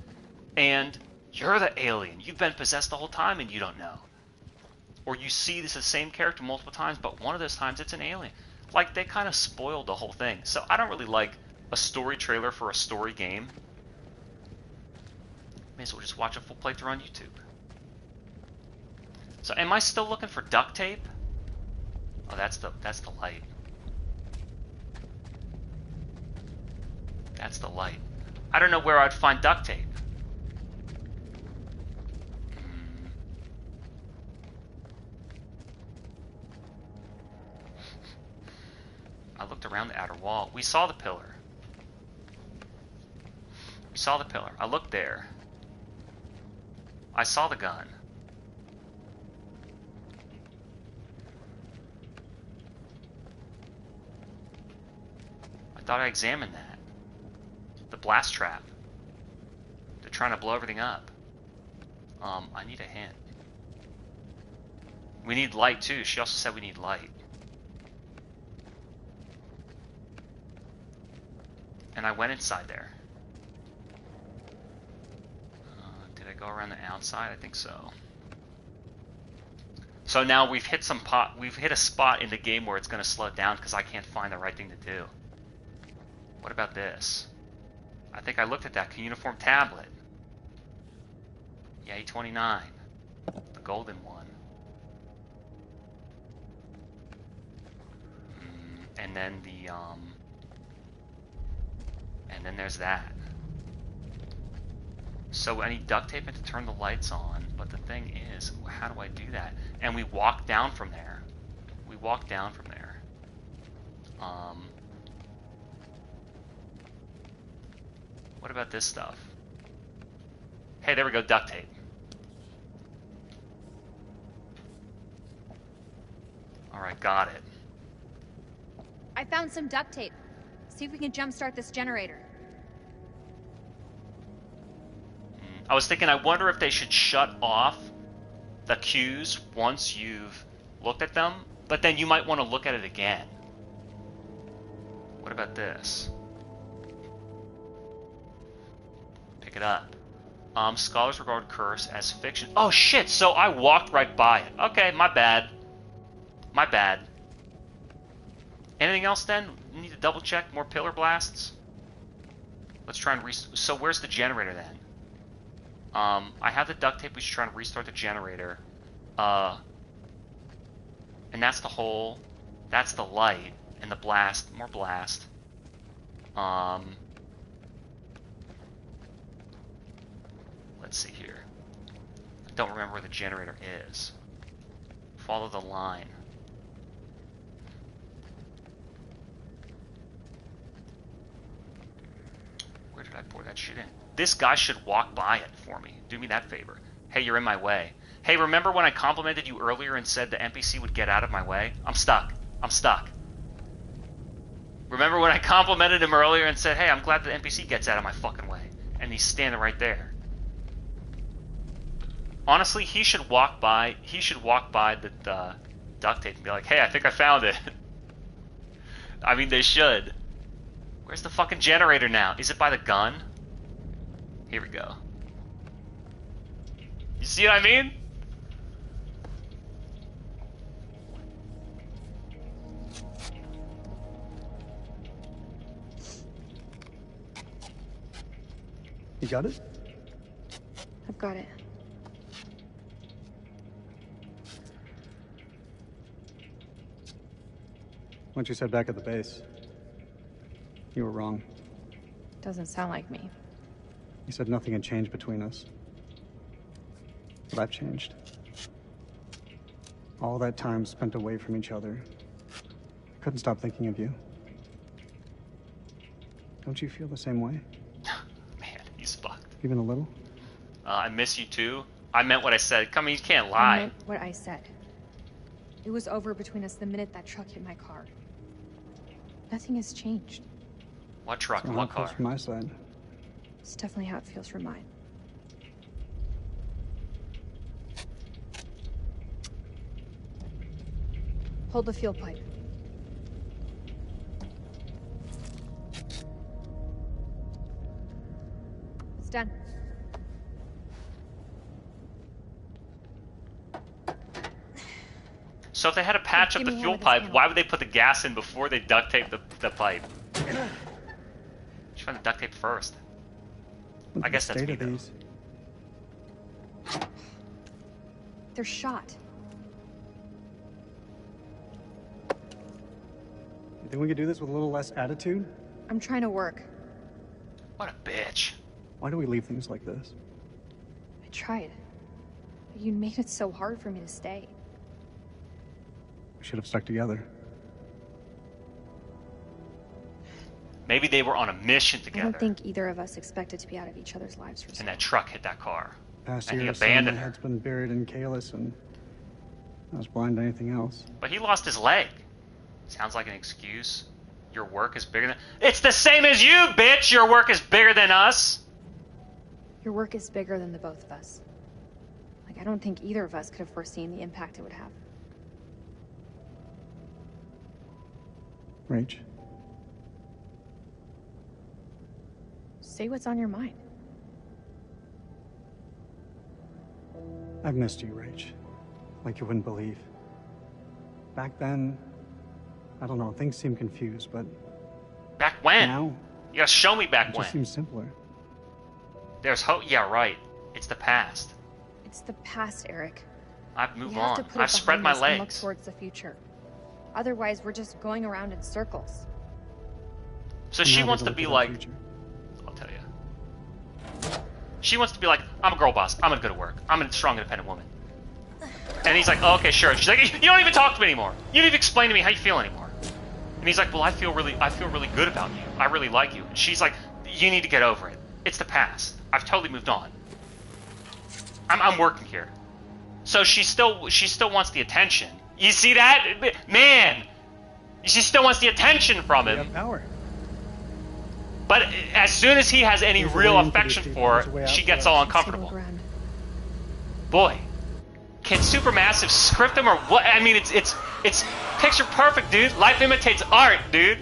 and you're the alien? You've been possessed the whole time and you don't know. Or you see this the same character multiple times, but one of those times it's an alien. Like, they kind of spoiled the whole thing. So I don't really like a story trailer for a story game. May as well just watch a full playthrough on YouTube. So am I still looking for duct tape? Oh, that's the light. That's the light. I don't know where I'd find duct tape. I looked around the outer wall. We saw the pillar. We saw the pillar. I looked there. I saw the gun. I thought I examined that. The blast trap. They're trying to blow everything up. I need a hint. We need light too. She also said we need light. And I went inside there. Did I go around the outside? I think so. So now we've hit we've hit a spot in the game where it's going to slow down because I can't find the right thing to do. What about this? I think I looked at that uniform tablet. Yeah, A29. The golden one. And then and then there's that. So I need duct tape to turn the lights on, but the thing is, how do I do that? And we walk down from there. We walk down from there. What about this stuff? Hey, there we go, duct tape. Alright, got it. I found some duct tape. See if we can jumpstart this generator. I was thinking, I wonder if they should shut off the cues once you've looked at them, but then you might want to look at it again. What about this? Pick it up. Scholars regard curse as fiction. Oh shit, so I walked right by it. Okay, my bad. My bad. Anything else then? Need to double check. More pillar blasts? Let's try and so where's the generator then? I have the duct tape. We should try and restart the generator. And that's the hole. That's the light. And the blast. More blast. Let's see here. I don't remember where the generator is. Follow the line. Where did I pour that shit in? This guy should walk by it for me. Do me that favor. Hey, you're in my way. Hey, remember when I complimented you earlier and said the NPC would get out of my way? I'm stuck. I'm stuck. Remember when I complimented him earlier and said, hey, I'm glad the NPC gets out of my fucking way. And he's standing right there. Honestly, he should walk by the duct tape and be like, hey, I think I found it. I mean, they should. Where's the fucking generator now? Is it by the gun? Here we go. You see what I mean? You got it? I've got it. Once you said back at the base, you were wrong. Doesn't sound like me. You said nothing had changed between us. But I've changed. All that time spent away from each other, I couldn't stop thinking of you. Don't you feel the same way? Man, he's fucked. Even a little? I miss you too. I meant what I said. Come on, you can't I lie. meant what I said. It was over between us the minute that truck hit my car. Nothing has changed. What truck? So What car? From my side. It's definitely how it feels from mine. Hold the fuel pipe. It's done. So if they had to patch up the fuel pipe, why would they put the gas in before they duct tape the pipe? Just find the duct tape first. I guess that's me though. They're shot. You think we could do this with a little less attitude? I'm trying to work. What a bitch. Why do we leave things like this? I tried. But you made it so hard for me to stay. We should have stuck together. Maybe they were on a mission I together. don't think either of us expected to be out of each other's lives for so And that truck hit that car. Past And he year, abandoned my her. head's been buried in Kalis, and I was blind to anything else. But he lost his leg. Sounds like an excuse. Your work is bigger than... It's the same as you, bitch! Your work is bigger than us! Your work is bigger than the both of us. Like, I don't think either of us could have foreseen the impact it would have. Rach, Say what's on your mind. I've missed you, Rach. Like you wouldn't believe. Back then, I don't know, things seem confused, but... Back when? Now? You gotta show me back It when. just seems simpler. There's hope. Yeah, right. It's the past. It's the past, Eric. I've moved We have to on. put it I've spread my behind us and look legs. towards the future. Otherwise, we're just going around in circles. So she wants to be like... I'll tell you. She wants to be like, I'm a girl boss. I'm gonna go to work. I'm a strong, independent woman. And he's like, oh, okay, sure. She's like, you don't even talk to me anymore. You don't even explain to me how you feel anymore. And he's like, well, I feel really good about you. I really like you. And she's like, you need to get over it. It's the past. I've totally moved on. I'm working here. So she still wants the attention. You see that? Man! She still wants the attention from him. Power. But as soon as he has any real affection for her, she gets all uncomfortable. Boy, can Supermassive script him or what? I mean, it's picture perfect, dude. Life imitates art, dude.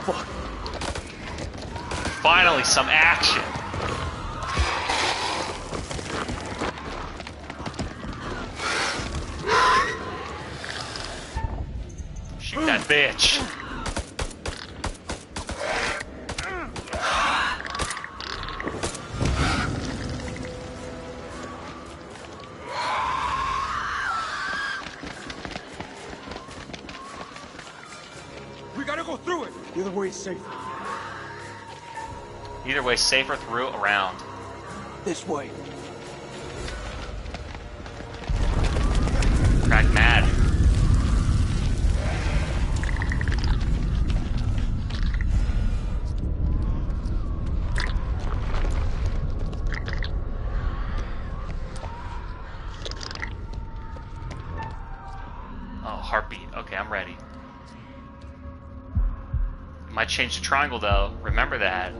Fuck. Finally, some action. That bitch. We gotta go through it. The other way is safer. Either way, safer through around. This way. Pragmatic. Oh, heartbeat. Okay, I'm ready. Might change the triangle though. Remember that.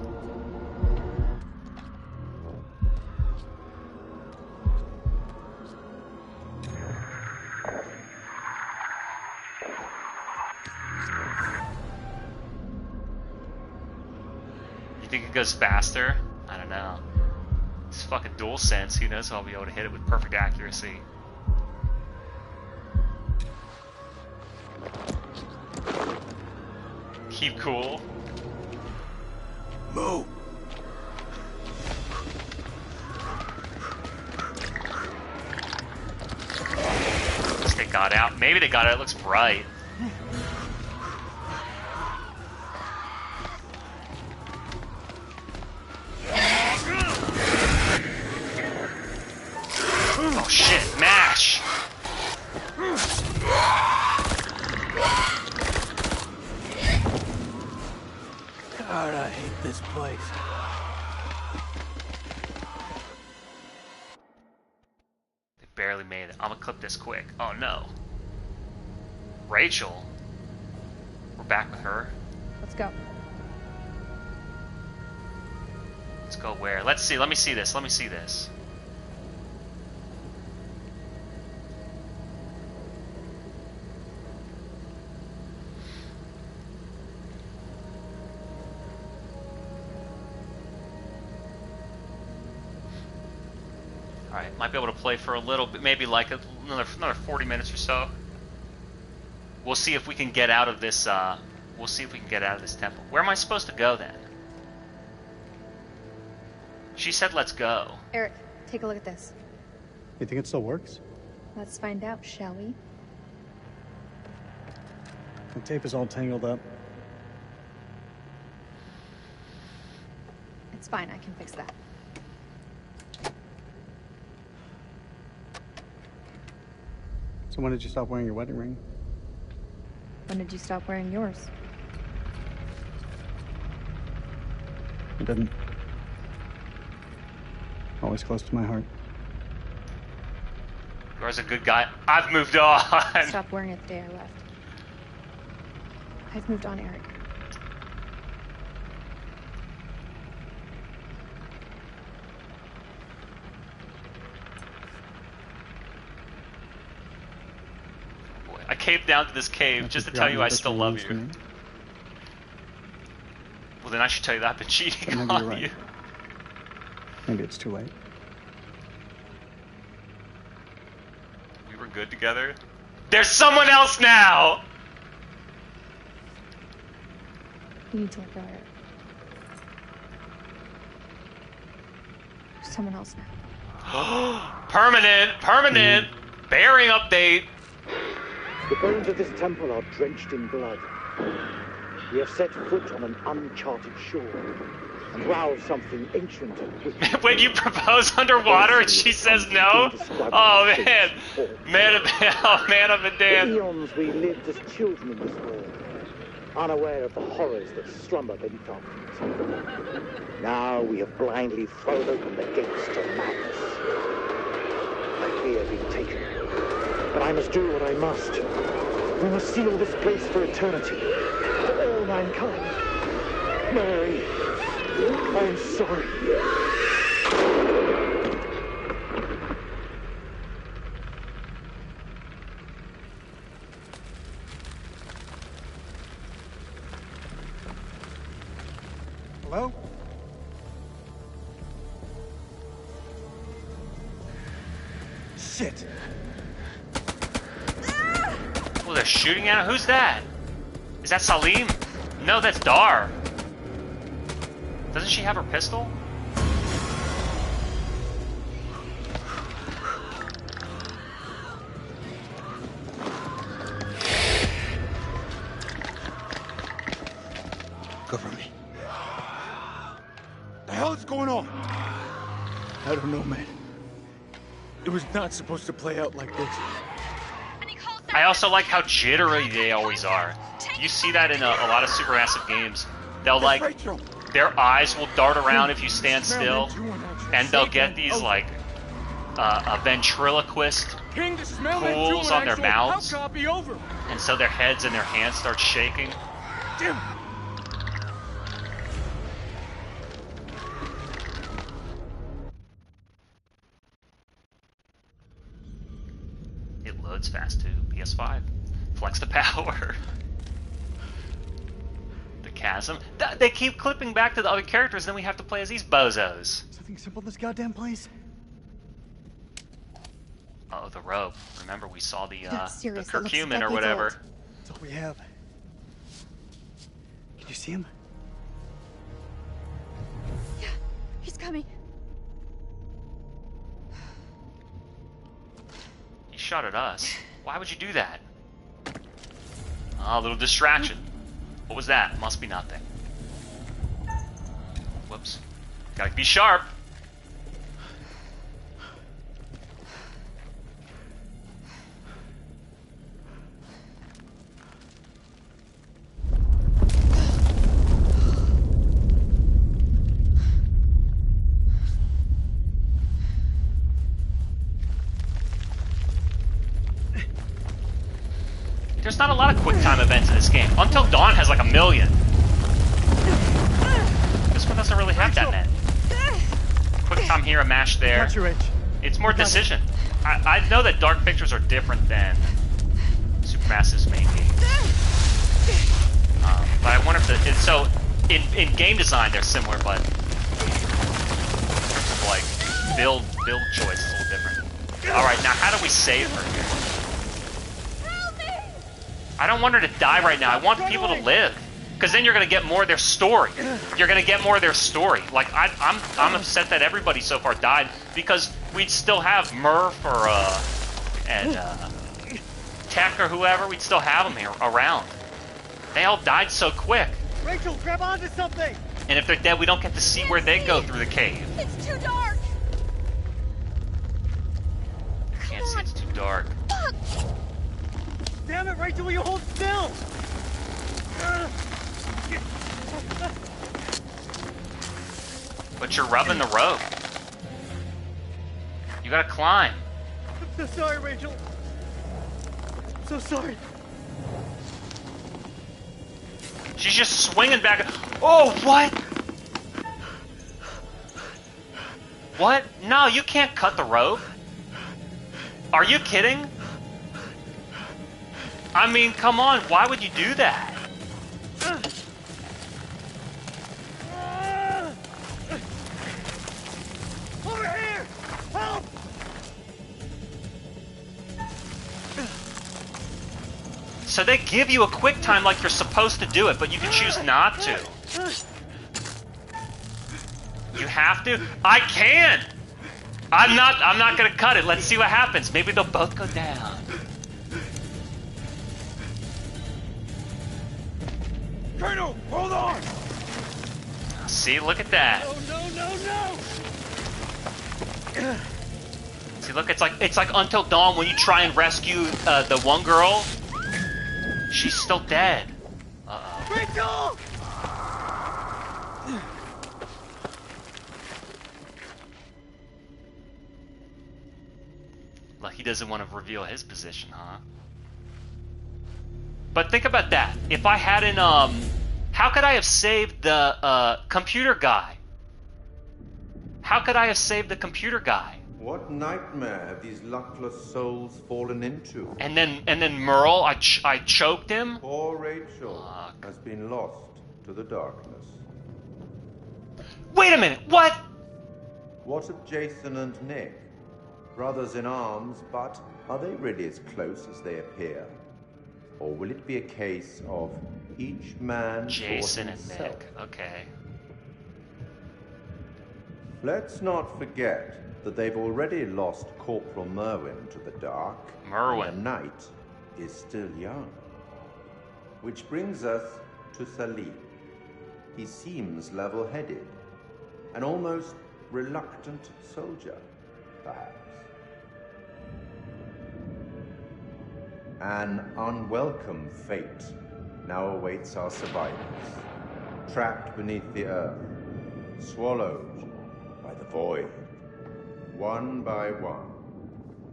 You think it goes faster? I don't know. It's fucking DualSense. Who knows if I'll be able to hit it with perfect accuracy. Keep cool. Move. Unless they got out. Maybe they got out. It looks bright. Oh shit, mash! God, I hate this place. They barely made it. I'm gonna clip this quick. Oh no. Rachel? We're back with her. Let's go. Let's go where? Let's see. Let me see this. Let me see this. Alright, might be able to play for a little bit, maybe like another 40 minutes or so. We'll see if we can get out of this, we'll see if we can get out of this temple. Where am I supposed to go then? She said let's go. Eric, take a look at this. You think it still works? Let's find out, shall we? The tape is all tangled up. It's fine, I can fix that. So when did you stop wearing your wedding ring? When did you stop wearing yours? I didn't. Always close to my heart. Yours a good guy. I've moved on. Stopped wearing it the day I left. I've moved on, Eric. I caved down to this cave just to tell you I still love you. Well, then I should tell you that I've been cheating Maybe on you're right. you. Maybe it's too late. We were good together. There's someone else now! You need to let go, Eric. There's someone else now. Permanent! Bearing update. The bones of this temple are drenched in blood. We have set foot on an uncharted shore and roused something ancient and wicked. When you propose underwater and she says no? Oh man. Man of a damn. Eons we lived as children in this world, unaware of the horrors that slumber beneath our feet. Now we have blindly thrown open the gates to madness. I fear being taken, but I must do what I must. We must seal this place for eternity, for all mankind. Mary, I am sorry. Hello? Shit. Oh, they're shooting at her? Who's that? Is that Salim? No, that's Dar. Doesn't she have her pistol? Cover me. The hell is going on? I don't know, man. It was not supposed to play out like this. I also like how jittery they always are. You see that in a lot of Supermassive games. They'll like, their eyes will dart around if you stand still, and they'll get these like a ventriloquist pools on their mouths, and so their heads and their hands start shaking. Damn. It loads fast too. PS5. Flex the power. The chasm. They keep clipping back to the other characters, then we have to play as these bozos. Something simple in this goddamn place? Oh, the rope. Remember, we saw the serious. It looks curcumin or decades whatever. old. That's all we have. Can you see him? Yeah, he's coming. He shot at us. Why would you do that? Ah, a little distraction. What was that? Must be nothing. Whoops. Gotta be sharp. There's not a lot of quick time events in this game. Until Dawn has like 1 million. This one doesn't really have that many. Quick time here, a mash there. It's more decision. I know that Dark Pictures are different than Supermassive's main games. But I wonder if so in game design they're similar, but in terms of like build choice is a little different. Alright, now how do we save her here? I don't want her to die right now. I want people to live, because then you're gonna get more of their story. You're gonna get more of their story. Like I'm upset that everybody so far died, because we'd still have Murph or and Tech or whoever. We'd still have them here around. They all died so quick. Rachel, grab onto something. And if they're dead, we don't get to see where they go through the cave. It's too dark. Can't see. It's too dark. Fuck. Damn it, Rachel, will you hold still? But you're rubbing the rope. You gotta climb. I'm so sorry, Rachel. I'm so sorry. She's just swinging back. Oh, what? What? No, you can't cut the rope. Are you kidding? I mean, come on, why would you do that? Over here! Help! So they give you a quick time like you're supposed to do it, but you can choose not to. You have to? I can! I'm not gonna cut it. Let's see what happens. Maybe they'll both go down. Colonel, hold on! See, look at that. No! See, look, it's like Until Dawn when you try and rescue the one girl. She's still dead. Uh-oh. Rachel! Like he doesn't want to reveal his position, huh? But think about that. If I hadn't, how could I have saved the computer guy? How could I have saved the computer guy? What nightmare have these luckless souls fallen into? And then Merle, I choked him. Poor Rachel has been lost to the darkness. Wait a minute, what? What of Jason and Nick? Brothers in arms, but are they really as close as they appear? Or will it be a case of Each man Jason for and himself. Nick. Okay. Let's not forget that they've already lost Corporal Merwin to the dark. Merwin. And the night is still young. Which brings us to Salim. He seems level-headed. An almost reluctant soldier, perhaps. An unwelcome fate now awaits our survivors. Trapped beneath the earth. Swallowed by the void. One by one,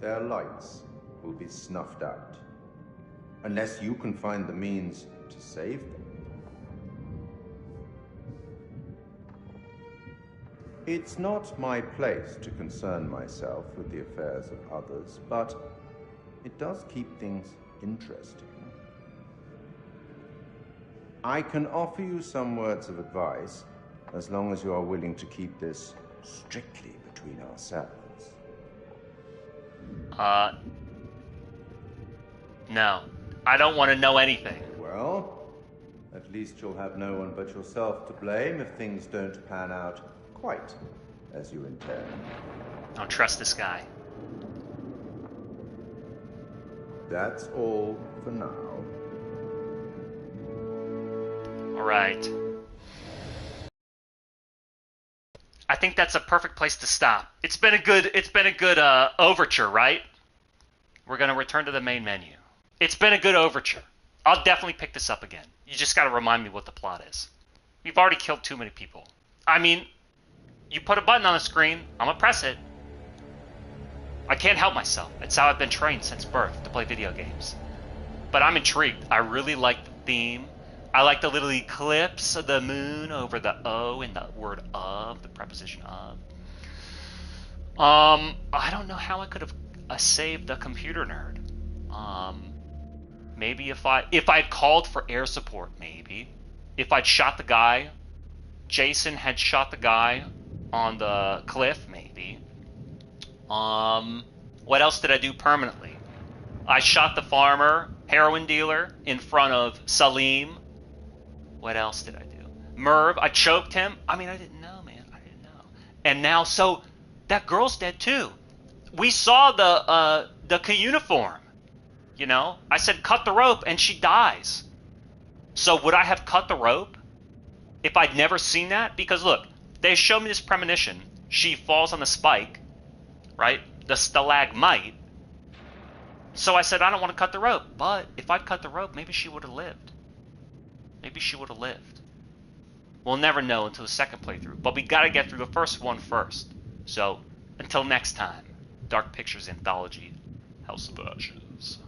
their lights will be snuffed out. Unless you can find the means to save them. It's not my place to concern myself with the affairs of others, but it does keep things interesting. I can offer you some words of advice, as long as you are willing to keep this strictly between ourselves. No. I don't want to know anything. Well, at least you'll have no one but yourself to blame if things don't pan out quite as you intend. Don't trust this guy. That's all for now. All right. I think that's a perfect place to stop. It's been a good overture, right? We're going to return to the main menu. It's been a good overture. I'll definitely pick this up again. You just got to remind me what the plot is. We've already killed too many people. I mean, you put a button on the screen, I'm going to press it. I can't help myself. It's how I've been trained since birth to play video games. But I'm intrigued. I really like the theme. I like the little eclipse of the moon over the O in the word of, the preposition of. I don't know how I could have saved a computer nerd. Maybe if I'd called for air support, maybe. If I'd shot the guy, Jason had shot the guy on the cliff, maybe. What else did I do permanently? I shot the farmer, heroin dealer, in front of Salim. What else did I do? Merv, I choked him. I mean, I didn't know, man. I didn't know. And now, so, that girl's dead too. We saw the uniform. You know? I said, cut the rope, and she dies. So would I have cut the rope if I'd never seen that? Because look, they show me this premonition. She falls on the spike, right? The stalagmite. So I said, I don't want to cut the rope. But if I'd cut the rope, maybe she would have lived. Maybe she would have lived. We'll never know until the second playthrough. But we got to get through the first one first. So, until next time, Dark Pictures Anthology, House of Ashes.